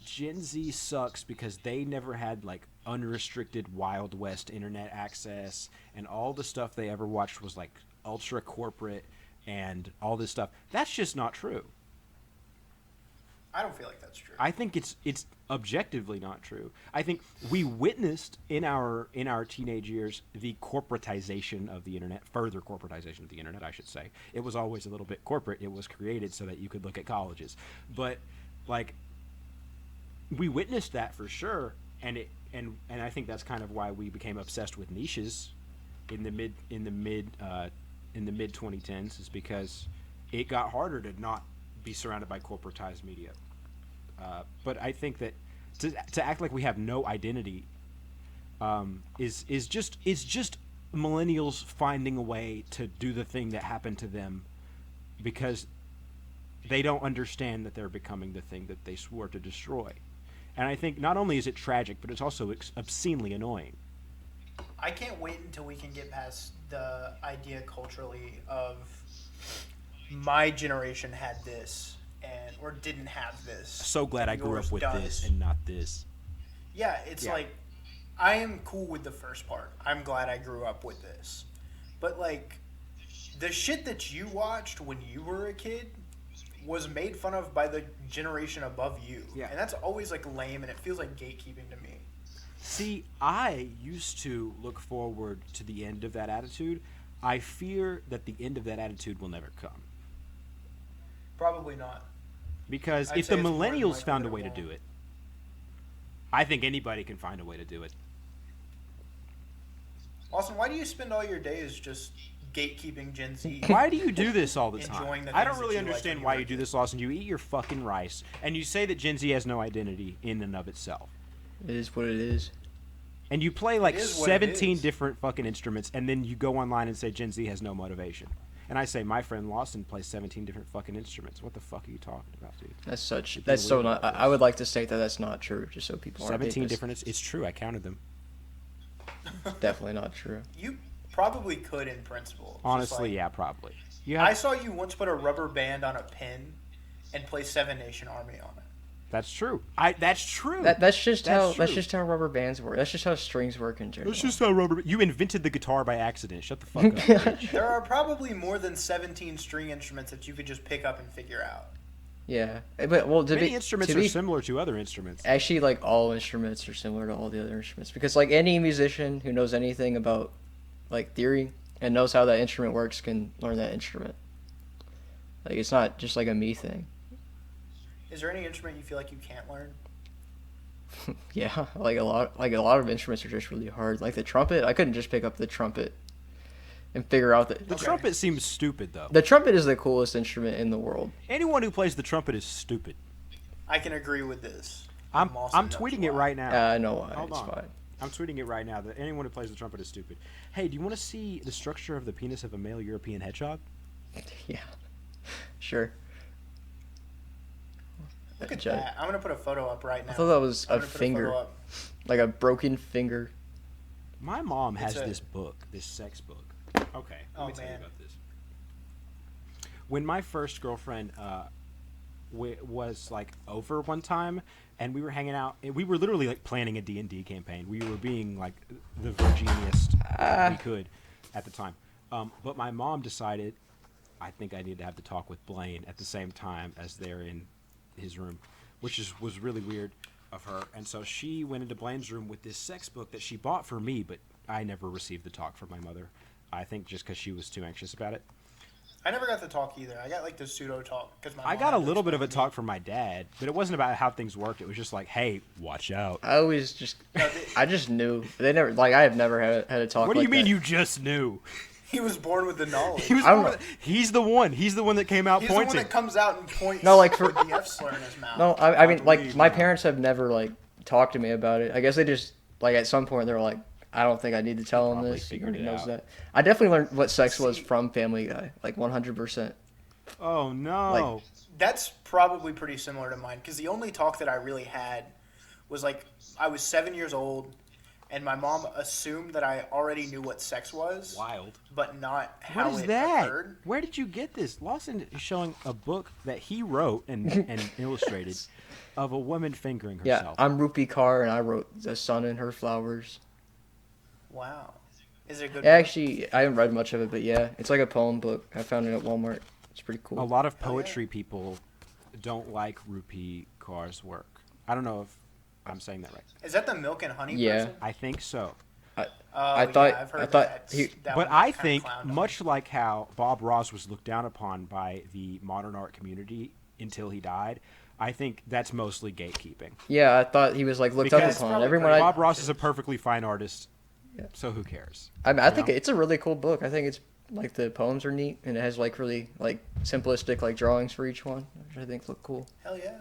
Gen Z sucks because they never had, like, unrestricted Wild West internet access, and all the stuff they ever watched was, like, ultra corporate and all this stuff. That's just not true. I don't feel like that's true. I think it's objectively not true. I think we witnessed in our teenage years the corporatization of the internet, further corporatization of the internet, I should say. It was always a little bit corporate. It was created so that you could look at colleges. But like we witnessed that for sure, and I think that's kind of why we became obsessed with niches in the mid 2010s, is because it got harder to not be surrounded by corporatized media. But I think that to act like we have no identity is just millennials finding a way to do the thing that happened to them because they don't understand that they're becoming the thing that they swore to destroy. And I think not only is it tragic, but it's also obscenely annoying. I can't wait until we can get past the idea culturally of my generation had this or didn't have this. So glad I grew Yours up with does. this and not this. Yeah, it's like I am cool with the first part. I'm glad I grew up with this. But like the shit that you watched when you were a kid was made fun of by the generation above you. Yeah. And that's always like lame and it feels like gatekeeping to me. See, I used to look forward to the end of that attitude. I fear that the end of that attitude will never come. Probably not. Because I'd if say the it's more than millennials likely found that a it way to won't. do it, I think anybody can find a way to do it. Lawson, why do you spend all your days just gatekeeping Gen Z? Why do you do this all the Enjoying time? the I things don't that really you like understand when you why were you a do kid. this, Lawson. You eat your fucking rice, and you say that Gen Z has no identity in and of itself. It is what it is. And you play like is what it 17 is. different fucking instruments, and then you go online and say Gen Z has no motivation. And I say my friend Lawson plays 17 different fucking instruments. What the fuck are you talking about, dude? That's so weird not. about I would like to state that that's not true, just so people aren't. 17 different. It's true. I counted them. Definitely not true. You probably could in principle. Just Honestly, like- yeah, probably. I saw you once put a rubber band on a pin and play Seven Nation Army on it. That's true. That's true. That's just That's true. how rubber bands work. That's just how strings work in general. That's just how rubber. You invented the guitar by accident. Shut the fuck up. Bitch. There are probably more than 17 string instruments that you could just pick up and figure out. Yeah, but well, Many instruments are similar to other instruments. Actually, like all instruments are similar to all the other instruments because like any musician who knows anything about like theory and knows how that instrument works can learn that instrument. Like it's not just like a me thing. Is there any instrument you feel like you can't learn? Yeah, like a lot of instruments are just really hard. Like the trumpet, I couldn't just pick up the trumpet and figure out that The trumpet seems stupid, though. the trumpet is the coolest instrument in the world. Anyone who plays the trumpet is stupid. I can agree with this. I'm also tweeting knows it why. right now. I know why. Hold It's on. fine. I'm tweeting it right now that anyone who plays the trumpet is stupid. Hey, do you want to see the structure of the penis of a male European hedgehog? Yeah, sure. Look at Judge. that. I'm going to put a photo up right now. I thought that was I'm a gonna put finger, photo up. like a broken finger. My mom has It's a- this book, this sex book. Okay, let Oh, me tell you man. about this. When my first girlfriend was like over one time, and we were hanging out, and we were literally like planning a D&D campaign. We were being like the virginiest we could at the time. But my mom decided, I think I need to have the talk with Blaine at the same time as they're in his room, which was really weird of her. And so she went into Blaine's room with this sex book that she bought for me, but I never received the talk from my mother. I think just because she was too anxious about it. I never got the talk either. I got like the pseudo talk because I got a little bit of a talk from my dad, but it wasn't about how things worked. It was just like, hey, watch out. I always just, I just knew. They never, like, I have never had a talk. What do you like mean that. you just knew? He was born with the knowledge. He was I don't born with- He's the one. He's the one that came out He's the one pointing. that comes out and points. No, like, for- with the F slur in his mouth. No, I mean, like, believe my that. parents have never, like, talked to me about it. I guess they just, like, at some point, they were like, I don't think I need to tell him probably this. He figured already it knows out. that. I definitely learned what sex was See- from Family Guy, like, 100%. Oh, no. That's probably pretty similar to mine because the only talk that I really had was like I was 7 years old, and my mom assumed that I already knew what sex was, Wild. but not how What is it that? occurred. Where did you get this? Lawson is showing a book that he wrote and illustrated of a woman fingering Yeah, herself. I'm Rupi Kaur, and I wrote The Sun and Her Flowers. Wow, is it a good? Yeah, actually, I haven't read much of it, but yeah, it's like a poem book. I found it at Walmart. It's pretty cool. A lot of Hell yeah. poetry people don't like Rupi Kaur's work. I don't know if I'm saying that right. Is that the milk and honey Yeah. person? I think so. Oh, I yeah, thought- I've heard I thought that. he- That But one I kinda think, clowned on. much like how Bob Ross was looked down upon by the modern art community until he died, I think that's mostly gatekeeping. Yeah, I thought he was, like, looked Because up it's upon. probably Everyone pretty I, Bob Ross is a perfectly fine artist, Yeah. so who cares? I mean, I You think know? it's a really cool book. I think it's, like, the poems are neat, and it has, like, really, like, simplistic, like, drawings for each one, which I think look cool. Hell yeah.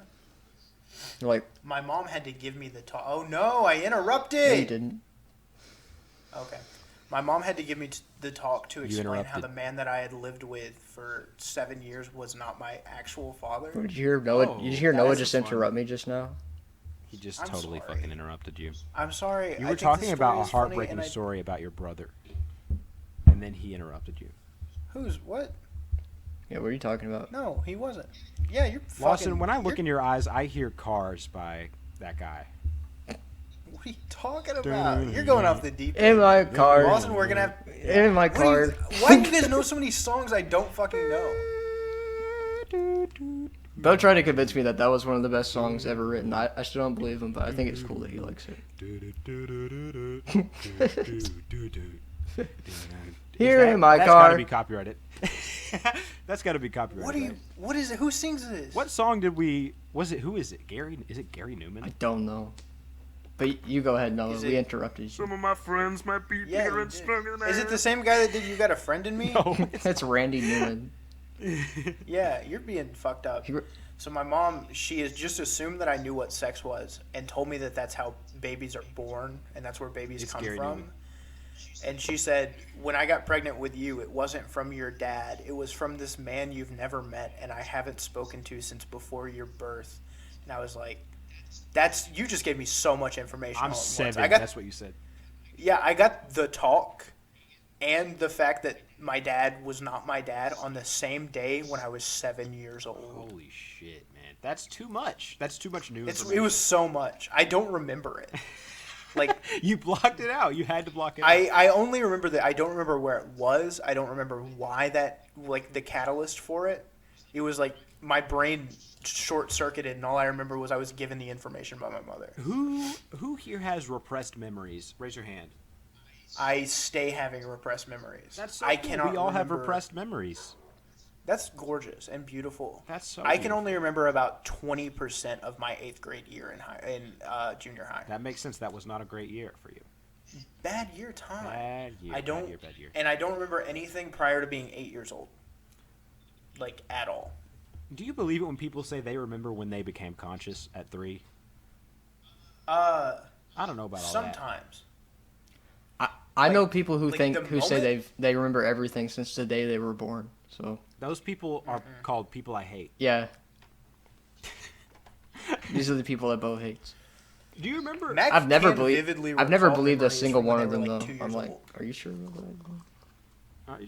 Like, My mom had to give me the talk. Oh no, I interrupted. no, you didn't. Okay. My mom had to give me the talk to You explain how interrupted. the man that I had lived with for 7 years was not my actual father. Did you hear Noah? Oh, did you hear that Noah is just fun. interrupt me just now? He just I'm totally sorry. fucking interrupted you. I'm sorry. You I were think the talking about story a is funny, heartbreaking and I- story about your brother, and then he interrupted you. Who's what? Yeah, what are you talking about? No, he wasn't. Yeah, you're Lawson, fucking. when I look you're- in your eyes, I hear Cars by that guy. What are you talking about? You're going off the deep In end. my car. Lawson, we're gonna have. In my What do you- car. why do you guys know so many songs I don't fucking know? Don't try to convince me that that was one of the best songs ever written. I still don't believe him, but I think it's cool that he likes it. Here in my That's car. gotta be copyrighted. That's gotta be copyrighted. What do you? right? What is it? Who sings this? What song did we? Was it? Who is it? Gary? Is it Gary Newman? I don't know. But you go ahead, Noah. Is We it- interrupted you. Some of my friends might be Yeah, bigger you and did. stronger than Is it the same guy that did "You Got a Friend in Me"? No. That's Randy Newman. Yeah, you're being fucked up. He re- So my mom, she has just assumed that I knew what sex was and told me that that's how babies are born and that's where babies It's come Gary from. Newman. And she said, when I got pregnant with you, it wasn't from your dad. It was from this man you've never met and I haven't spoken to since before your birth. And I was like, you just gave me so much information. all I'm at once. 7. I got, That's what you said. yeah, I got the talk and the fact that my dad was not my dad on the same day when I was 7 years old. Holy shit, man! That's too much. That's too much news. It was so much. I don't remember it. Like, You blocked it out. You had to block it out. I only remember that. I don't remember where it was. I don't remember why that, like, the catalyst for it. It was like my brain short circuited, and all I remember was I was given the information by my mother. Who here has repressed memories? Raise your hand. I stay having repressed memories. That's so I cool. cannot. We all have remember- repressed memories. That's gorgeous and beautiful. That's so. I can beautiful. only remember about 20% of my 8th grade year in junior high. That makes sense. That was not a great year for you. Bad year time. Bad year. I don't, Bad year. and I don't remember anything prior to being 8 years old, like at all. Do you believe it when people say they remember when they became conscious at 3? Uh, I don't know about all that. sometimes. I know Like- people who like think the who say moment- they remember everything since the day they were born. So Those people are called people I hate. yeah, these are the people that Bo hates. Do you remember? Mac I've never can believed. vividly I've never recall believed a memories single from when one of they were, them like, though. 2 I'm years like, old. are you sure about that?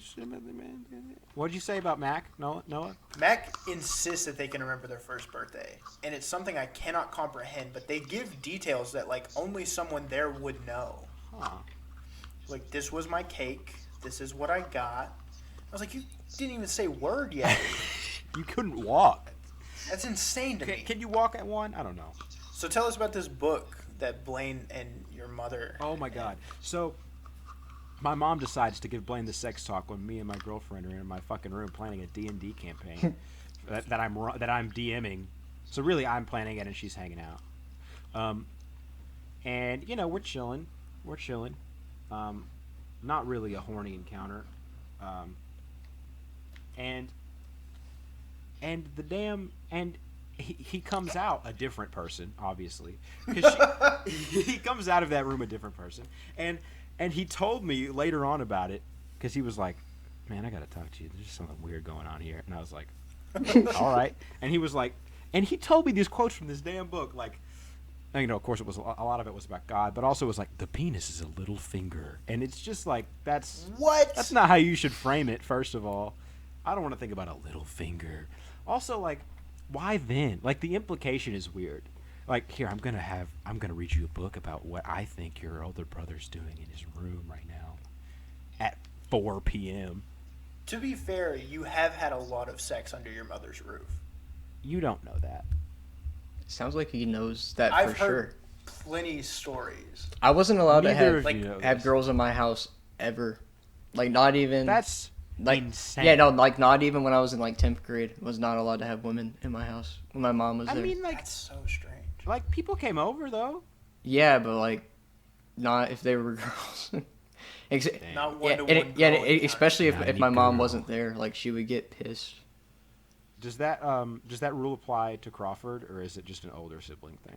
What'd you say about Mac, Noah? Mac insists that they can remember their first birthday, and it's something I cannot comprehend. But they give details that like only someone there would know. Huh. Like, this was my cake. This is what I got. I was like, you didn't even say word yet. You couldn't walk. That's insane to me. Can you walk at one? I don't know. So tell us about this book that Blaine and your mother. Oh my God. So my mom decides to give Blaine the sex talk when me and my girlfriend are in my fucking room planning a D&D campaign that I'm DMing. So really, I'm planning it and she's hanging out. And you know, we're chilling. Not really a horny encounter. And the damn he comes out a different person, obviously. 'Cause he comes out of that room a different person, and he told me later on about it because he was like, "Man, I gotta talk to you. There's something weird going on here." And I was like, "All right." And he was like, and he told me these quotes from this damn book, like, you know, of course, it was a lot of it was about God, but also it was like the penis is a little finger, and it's just like that's not how you should frame it. First of all, I don't want to think about a little finger. Also, like, why then? Like, the implication is weird. Like, here, I'm gonna read you a book about what I think your older brother's doing in his room right now at 4 p.m. To be fair, you have had a lot of sex under your mother's roof. You don't know that. Sounds like he knows that I've for heard sure. plenty stories. I wasn't allowed to Neither have of you know have this. girls in my house ever. Like, not even. That's like insane. Yeah, no, like not even when I was in like 10th grade was not allowed to have women in my house when my mom was I there. mean, like, That's so strange. like people came over though. Yeah, but like not if they were girls. Not Yeah, one-to-one and yeah, quality time. especially if Tiny my mom girl. wasn't there, like she would get pissed. Does that rule apply to Crawford, or is it just an older sibling thing?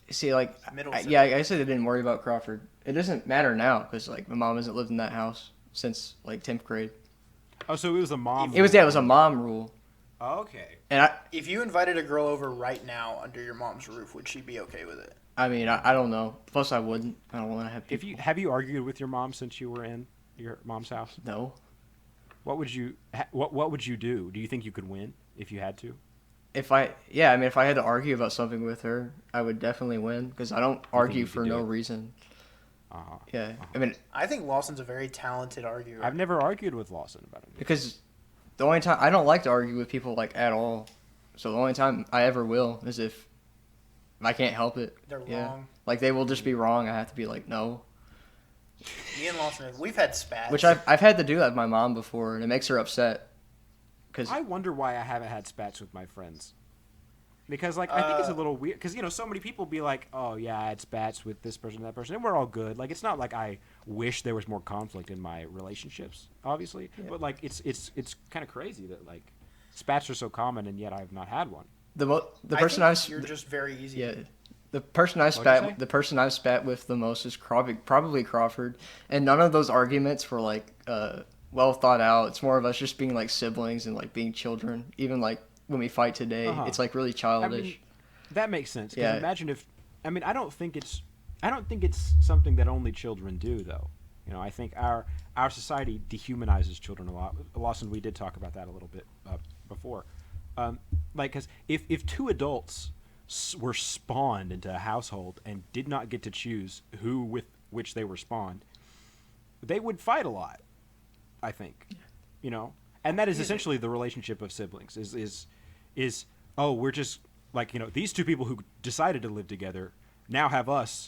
See, like, Middle yeah, I said I didn't worry about Crawford. It doesn't matter now because like my mom hasn't lived in that house since like 10th grade. Oh, so it was a mom. It was a mom rule, Okay. and If you invited a girl over right now under your mom's roof, would she be okay with it? I mean, I don't know. Plus, I wouldn't. I don't want to have people. Have you argued with your mom since you were in your mom's house? No. What would you what would you do? Do you think you could win if you had to? If I had to argue about something with her, I would definitely win because I don't argue you could for do no it? reason. Uh-huh. Yeah, I mean, I think Lawson's a very talented arguer. I've never argued with Lawson about it. because the only time I don't like to argue with people like at all. So the only time I ever will is if I can't help it. They're Yeah. wrong. Like they will just be wrong. I have to be like no. Me and Lawson, we've had spats. Which I've had to do that with my mom before, and it makes her upset. Cause I wonder why I haven't had spats with my friends. Because, like, I think it's a little weird. Because, you know, so many people be like, oh, yeah, I had spats with this person and that person. And we're all good. Like, it's not like I wish there was more conflict in my relationships, obviously. Yeah. But, like, it's kind of crazy that, like, spats are so common and yet I've not had one. the I person think I've you're just very easy. yeah. The person I've spat with the most is probably Crawford, and none of those arguments were like well thought out. It's more of us just being like siblings and like being children. Even like when we fight today, it's like really childish. I mean, that makes sense. 'Cause Yeah. imagine if, I mean, I don't think it's something that only children do, though. You know, I think our society dehumanizes children a lot. Lawson, we did talk about that a little bit before. Like, because if two adults were spawned into a household and did not get to choose who with which they were spawned, they would fight a lot, I think. You know? And that is essentially the relationship of siblings is oh, we're just like, you know, these two people who decided to live together now have us,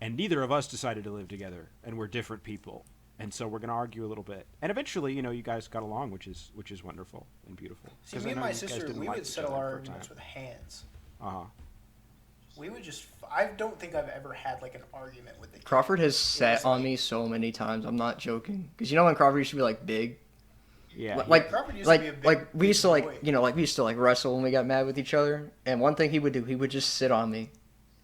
and neither of us decided to live together, and we're different people. And so we're going to argue a little bit. And eventually, you know, you guys got along, which is wonderful and beautiful. See, 'Cause me I and know my you guys sister, didn't we like would each settle other our for a arguments time. with hands. Uh-huh. We would just. I don't think I've ever had like an argument with the kid. Crawford has sat was on like- me so many times. I'm not joking. Because you know when Crawford used to be like big, Yeah. like Crawford used to be a big- we used to big like boy. you know like we used to like wrestle when we got mad with each other. And one thing he would do, he would just sit on me,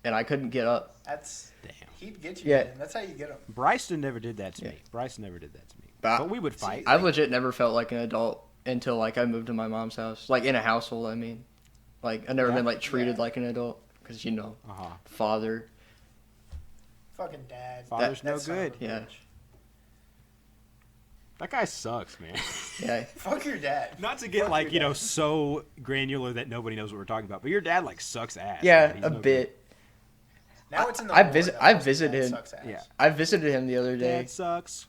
and I couldn't get up. That's. Damn. He'd get you. Yeah. Man. That's how you get him. Bryson never did that to Yeah. me. Bryson never did that to me. But- But we would fight. I legit never felt like an adult until like I moved to my mom's house, like in a household. I mean, like I never Yeah. been like treated Yeah. like an adult. because father. Fucking dad. Father's no That son of good. a Yeah. bitch. That guy sucks, man. Yeah, Fuck your dad. Not to get Fuck like, your dad. so granular that nobody knows what we're talking about, but your dad like sucks ass. yeah, man. He's a no bit. Now it's in the I lore visit- that I Austin visited dad him. sucks ass. Yeah. I visited him the other Good. day. Dad sucks.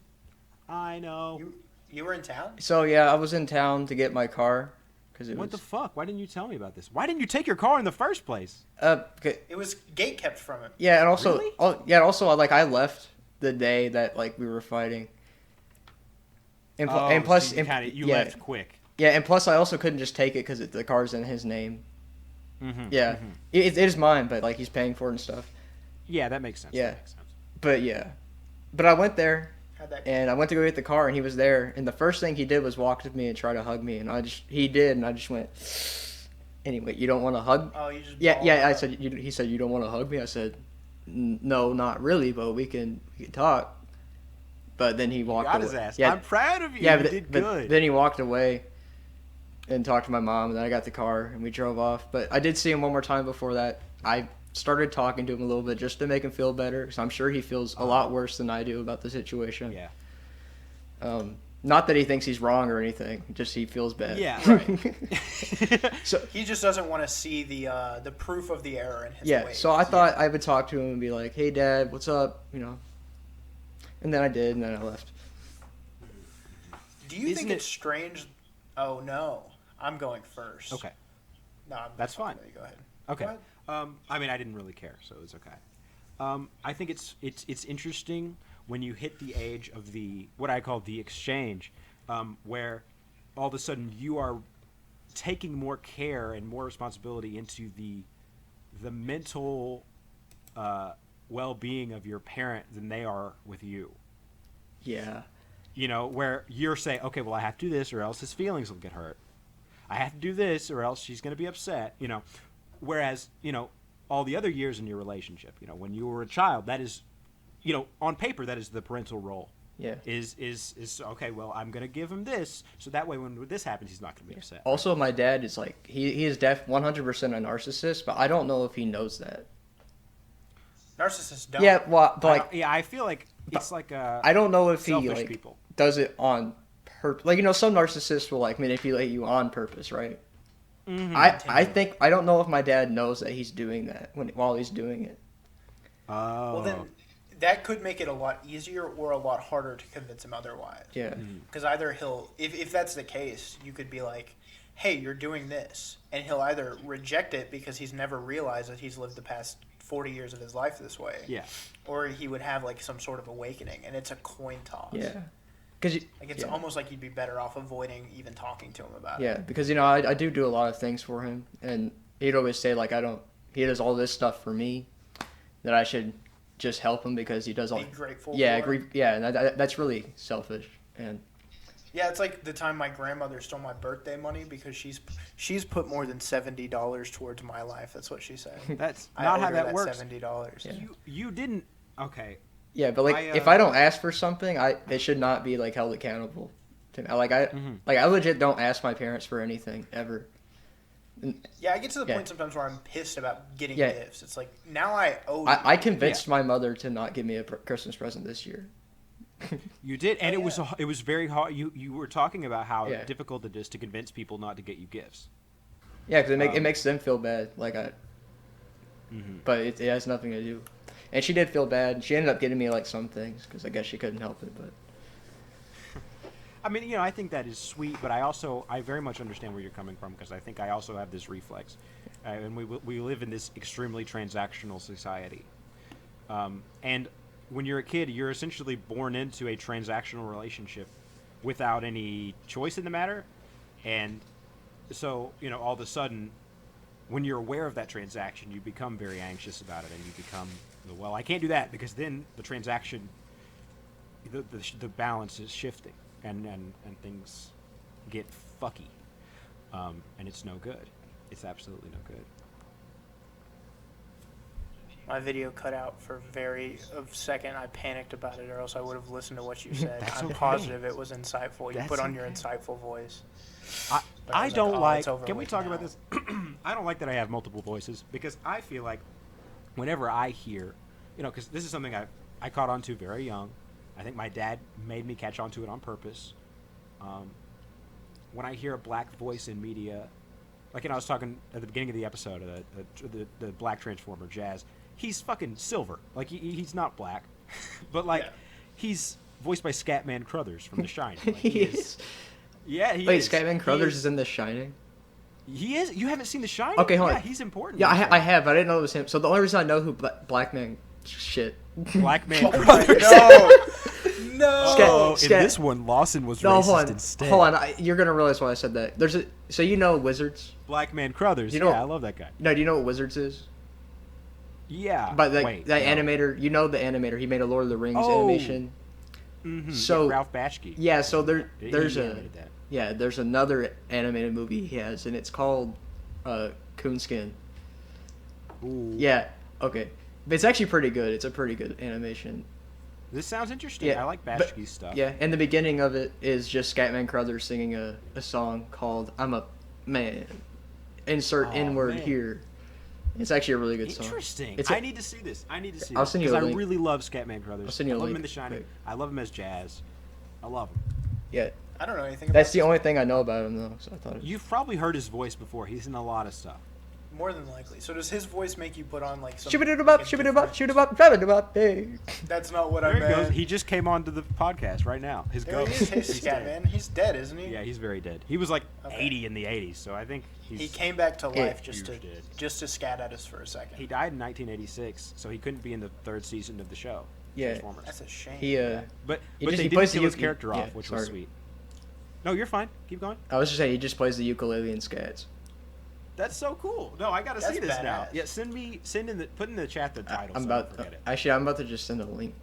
I know. You were in town? So yeah, I was in town to get my car because it What the was fuck? Why didn't you tell me about this? Why didn't you take your car in the first place? okay. It was gate kept from him. Yeah, and also, Really? like I left the day that like we were fighting, and, and so plus, you, you yeah, left quick. yeah, and plus I also couldn't just take it because the car's in his name. Mm-hmm. Yeah, it is mine, but like he's paying for it and stuff. Yeah, that makes sense. Yeah. That makes sense. But yeah, but I went there How'd that and I went to go get the car and he was there, and the first thing he did was walk to me and try to hug me, and he did, and I just went. Anyway, you don't want to hug? Oh, you just Yeah, balled yeah. I up. said. He said you don't want to hug me. I said, no, not really, but we can talk. But then he walked Got away. his ass. Yeah, I'm proud of you. yeah, You but, did but good. then he walked away and talked to my mom, and then I got the car and we drove off. But I did see him one more time before that. I started talking to him a little bit just to make him feel better, because I'm sure he feels a lot worse than I do about the situation. Yeah. Not that he thinks he's wrong or anything, just he feels bad. Yeah, right. So He just doesn't want to see the proof of the error in his yeah, ways. so I thought I would talk to him and be like, "Hey, Dad, what's up?" And then I did, and then I left. Do you Isn't think it- it's strange? Oh no, I'm going first. Okay. No, That's fine. Go ahead. Okay. Go ahead. I mean, I didn't really care, so it's okay. I think it's interesting when you hit the age of the what I call the exchange, where all of a sudden you are taking more care and more responsibility into the mental well-being of your parent than they are with you. Yeah. Where you're saying, okay, well, I have to do this or else his feelings will get hurt. I have to do this or else she's going to be upset, Whereas, all the other years in your relationship, when you were a child, that is, on paper, that is the parental role. Yeah. Is okay, well, I'm going to give him this, so that way when this happens, he's not going to be upset. Also, my dad is like, he is 100% a narcissist, but I don't know if he knows that. Narcissists don't. Yeah, well, but like, I feel like it's like I don't know if he selfish like people. does it on purpose. Like, some narcissists will like manipulate you on purpose, right? Mm-hmm. I think I don't know if my dad knows that he's doing that while he's doing it. Oh. Well, then that could make it a lot easier or a lot harder to convince him otherwise. Yeah. Because either if that's the case, you could be like, hey, you're doing this. And he'll either reject it because he's never realized that he's lived the past 40 years of his life this way. Yeah. Or he would have like some sort of awakening. And it's a coin toss. Yeah. Because Like it's almost like you'd be better off avoiding even talking to him about it. yeah, because I do a lot of things for him, and he'd always say like he does all this stuff for me, that I should just help him because he does all. Be grateful Yeah, for it. and that's really selfish. And Yeah, it's like the time my grandmother stole my birthday money because she's put more than $70 towards my life. That's what she said. That's I not owe how her that works. $70. Yeah. You didn't. Okay. yeah, but like if I don't ask for something, it should not be like held accountable. To me. I legit don't ask my parents for anything ever. Yeah, I get to the Yeah. point sometimes where I'm pissed about getting Yeah. gifts. It's like now I owe. I convinced my mother to not give me a Christmas present this year. You did, and Oh, it was very hard. You were talking about how Yeah. difficult it is to convince people not to get you gifts. Yeah, because it makes them feel bad. But it has nothing to do. And she did feel bad. She ended up getting me like some things because I guess she couldn't help it. But I mean, I think that is sweet, but I very much understand where you're coming from because I think I also have this reflex, and we live in this extremely transactional society, and when you're a kid, you're essentially born into a transactional relationship without any choice in the matter, and so all of a sudden, when you're aware of that transaction, you become very anxious about it, and you become, well, I can't do that because then the transaction, the balance is shifting. And things get fucky, and it's no good. It's absolutely no good. My video cut out for a second. I panicked about it, or else I would have listened to what you said. That's I'm okay. positive it was insightful. You That's put on your okay. insightful voice. I But I was don't like, oh, like. it's over Can we with talk now. about this? I don't like that I have multiple voices because I feel like whenever I hear, because this is something I caught on to very young. I think my dad made me catch on to it on purpose. When I hear a black voice in media, like, I was talking at the beginning of the episode, the black Transformer, Jazz, he's fucking silver. Like, he's not black. But, like, he's voiced by Scatman Crothers from The Shining. Like, he is. Yeah, he Wait, is. Scatman Crothers is in The Shining? He is? You haven't seen The Shining? Okay, hold on. Yeah, he's important. Yeah, I have, but I didn't know it was him. So the only reason I know who Black Man... Shit. Black Man Oh my, Crothers. no. Oh, Scat- in this one, Lawson was No, racist hold on. instead. Hold on. You're going to realize why I said that. So you know Wizards? Black Man Crothers. You know- Yeah, I love that guy. No, do you know what Wizards is? Yeah. But that Wait, animator, you know the animator. He made a Lord of the Rings Oh. animation. Mm-hmm. So- Ralph Bashki. Yeah, so He there's animated that. there's another animated movie he has, and it's called Coonskin. Ooh. Yeah, okay. But it's actually pretty good. It's a pretty good animation. This sounds interesting. Yeah, I like but- Bashki's stuff. Yeah, and the beginning of it is just Scatman Crothers singing a song called "I'm a Man." Insert Oh, N-word man. here. It's actually a really good song. Interesting. It's a- I need to see this. I'll send you a Because I link. really love Scatman Crothers. I'll send you a I love link. him in The Shining. Wait. I love him as Jazz. I love him. Yeah, I don't know anything about that's the this. only thing I know about him though. So I thought. You've probably heard his voice before. He's in a lot of stuff. More than likely. So does his voice make you put on like some... Shoo-ba-doo-ba-bop, like, a shoo-ba-doo-bop, different- shoo-ba-doo-bop, shoo-ba-doo-bop, hey. That's not what I There he meant. goes. He just came onto the podcast right now. His There he ghost. is. Hey, He's dead. Scatman. He's dead, isn't he? Yeah, he's very dead. He was like Okay. 80 in the 80s, so I think he's... He came back to Yeah. life just Huge dead. to scat at us for a second. He died in 1986, so he couldn't be in the third season of the show. Yeah. Transformers. That's a shame. He But He but just- they he didn't plays the kill his uke- character yeah, off, which was sorry. sweet. No, you're fine. Keep going. I was just saying he just plays the ukulele and scats. That's so cool. No, I gotta see That's this now. badass. Yeah, put in the chat the title. I'm so I about don't forget it. actually I'm about to just send a link.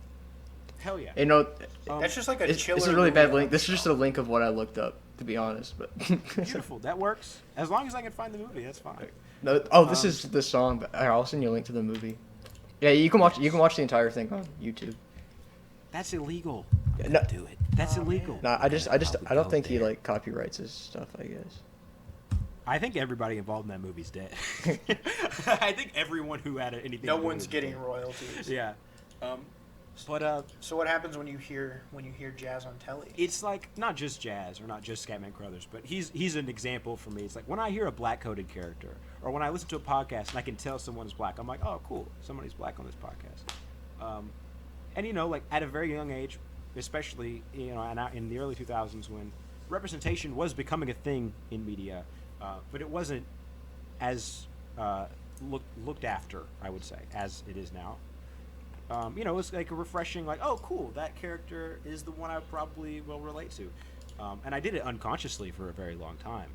Hell yeah. You know, That's just like a it's chiller a really movie bad on link. the This is just show. a link of what I looked up, to be honest. But Beautiful. That works. As long as I can find the movie, that's fine. no, this is the song. But I'll send you a link to the movie. Yeah, you can watch the entire thing on YouTube. That's illegal. Yeah, I'm no- gonna do it. That's Oh, illegal. No, I Probably don't go think he there. like copyrights his stuff. I guess. I think everybody involved in that movie's dead. I think everyone who had anything. No to do one's with it getting is royalties. dead. Yeah. But So what happens when you hear Jazz on telly? it's like not just Jazz or not just Scatman Crothers, but he's an example for me. It's like when I hear a black coded character or when I listen to a podcast and I can tell someone is black, I'm like, oh cool, somebody's black on this podcast. And like at a very young age, especially in the early 2000s when representation was becoming a thing in media, but it wasn't as looked after, I would say, as it is now. It was like a refreshing, like, oh, cool, that character is the one I probably will relate to. And I did it unconsciously for a very long time.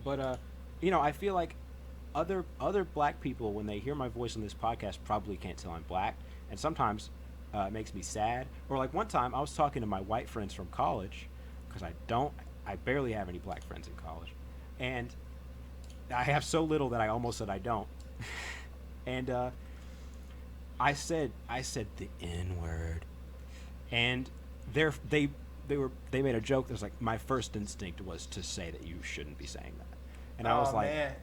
But I feel like other black people, when they hear my voice on this podcast, probably can't tell I'm black. And sometimes it makes me sad. Or like one time I was talking to my white friends from college, because I barely have any black friends in college. And I have so little that I almost said I don't. And I said the N-word, and they made a joke that was like, my first instinct was to say that you shouldn't be saying that, and I was like, man.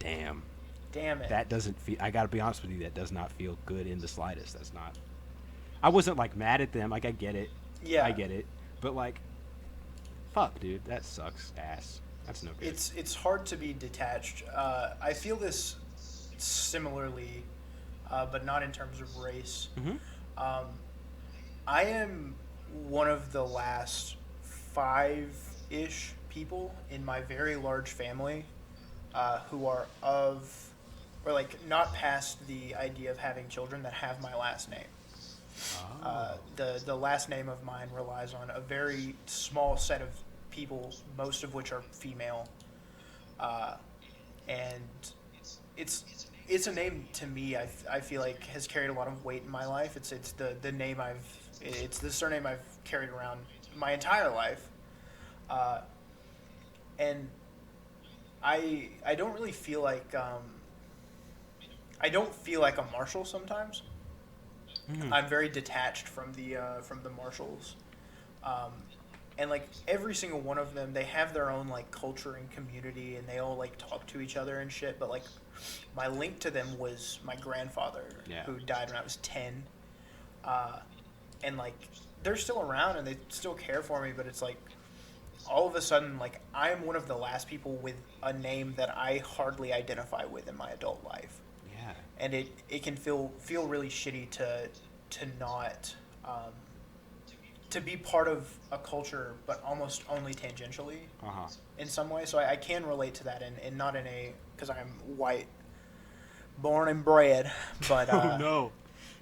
damn, Damn it. that doesn't feel. I gotta be honest with you, that does not feel good in the slightest. That's not. I wasn't like mad at them. Like I get it. Yeah. I get it. But like, fuck, dude, that sucks ass. That's no good. It's hard to be detached. I feel this similarly, but not in terms of race. Mm-hmm. I am one of the last 5-ish people in my very large family who are not past the idea of having children that have my last name. The last name of mine relies on a very small set of people, most of which are female, and it's a name to me. I feel like has carried a lot of weight in my life. It's the name it's the surname I've carried around my entire life, and I don't really feel like I don't feel like a Marshall sometimes. I'm very detached from the Marshalls, and like every single one of them, they have their own like culture and community, and they all like talk to each other and shit. But like, my link to them was my grandfather, who died when I was 10, and like they're still around and they still care for me. But it's like all of a sudden, like I'm one of the last people with a name that I hardly identify with in my adult life. Yeah. And it can feel really shitty to not to be part of a culture, but almost only tangentially in some way. So I can relate to that, and not in a, because I'm white, born and bred. But oh no,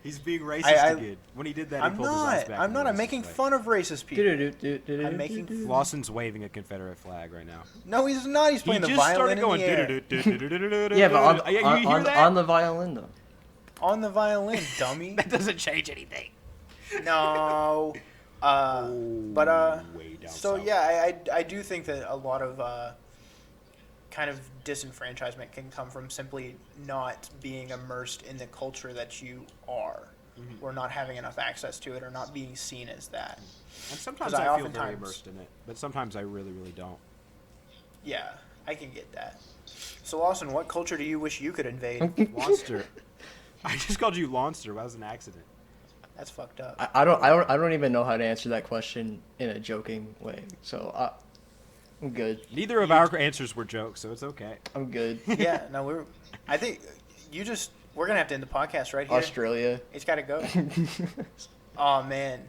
he's being racist again. When he did that, he pulled his eyes back. I'm not. I'm making fun of racist people. I'm making. Lawson's waving a Confederate flag right now. No, he's not. He's playing the violin in the air. Yeah, but on the violin though. On the violin, dummy. That doesn't change anything. No. Way down so south. yeah, I do think that a lot of kind of disenfranchisement can come from simply not being immersed in the culture that you are, or not having enough access to it, or not being seen as that. And sometimes I feel very immersed in it, but sometimes I really, really don't. Yeah, I can get that. So Lawson, what culture do you wish you could invade? Monster. I just called you Lawster. That was an accident. That's fucked up. I don't even know how to answer that question in a joking way. So I'm good. Neither of our answers were jokes, so it's okay. I'm good. Yeah, no, I think we're gonna have to end the podcast right here. Australia. It's gotta go. Oh man.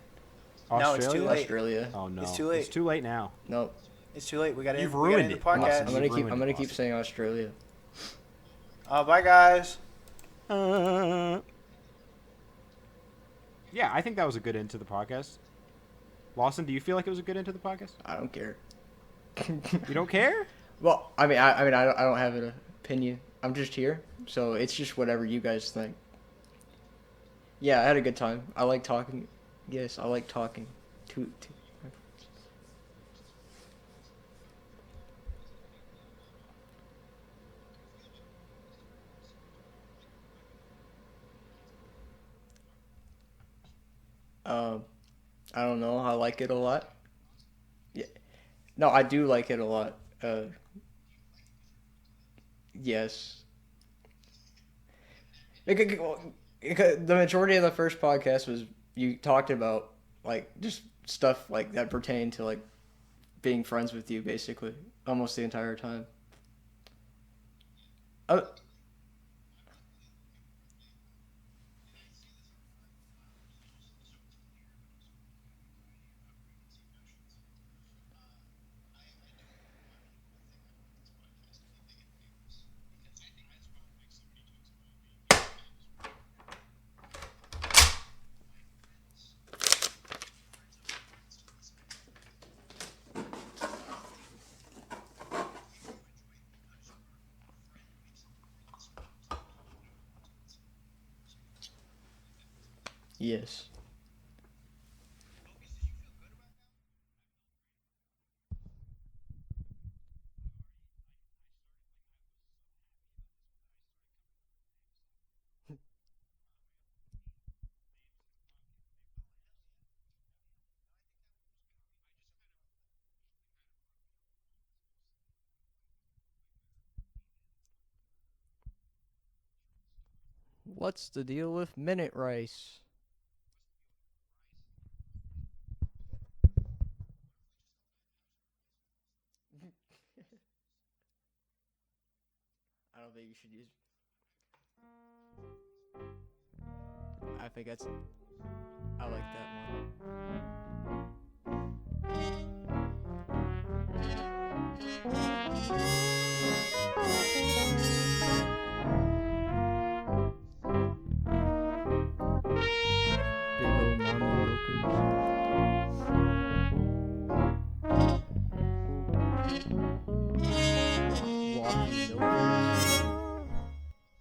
No, it's too late. Australia. Oh no. It's too late. It's too late now. Nope. It's too late. We gotta You've end ruined the it. podcast. I'm gonna keep saying Australia. Bye guys. Yeah, I think that was a good end to the podcast. Lawson, do you feel like it was a good end to the podcast? I don't care. You don't care? Well, I don't have an opinion. I'm just here, so it's just whatever you guys think. Yeah, I had a good time. I like talking. Yes, I like talking. I don't know. I like it a lot. Yeah. No, I do like it a lot. Yes. The majority of the first podcast was you talked about like just stuff like that pertained to like being friends with you, basically, almost the entire time. Oh. Yes. What's the deal with minute rice? I don't think you should use. I think that's. I like that one. Big old mommy milkers. Walking milk.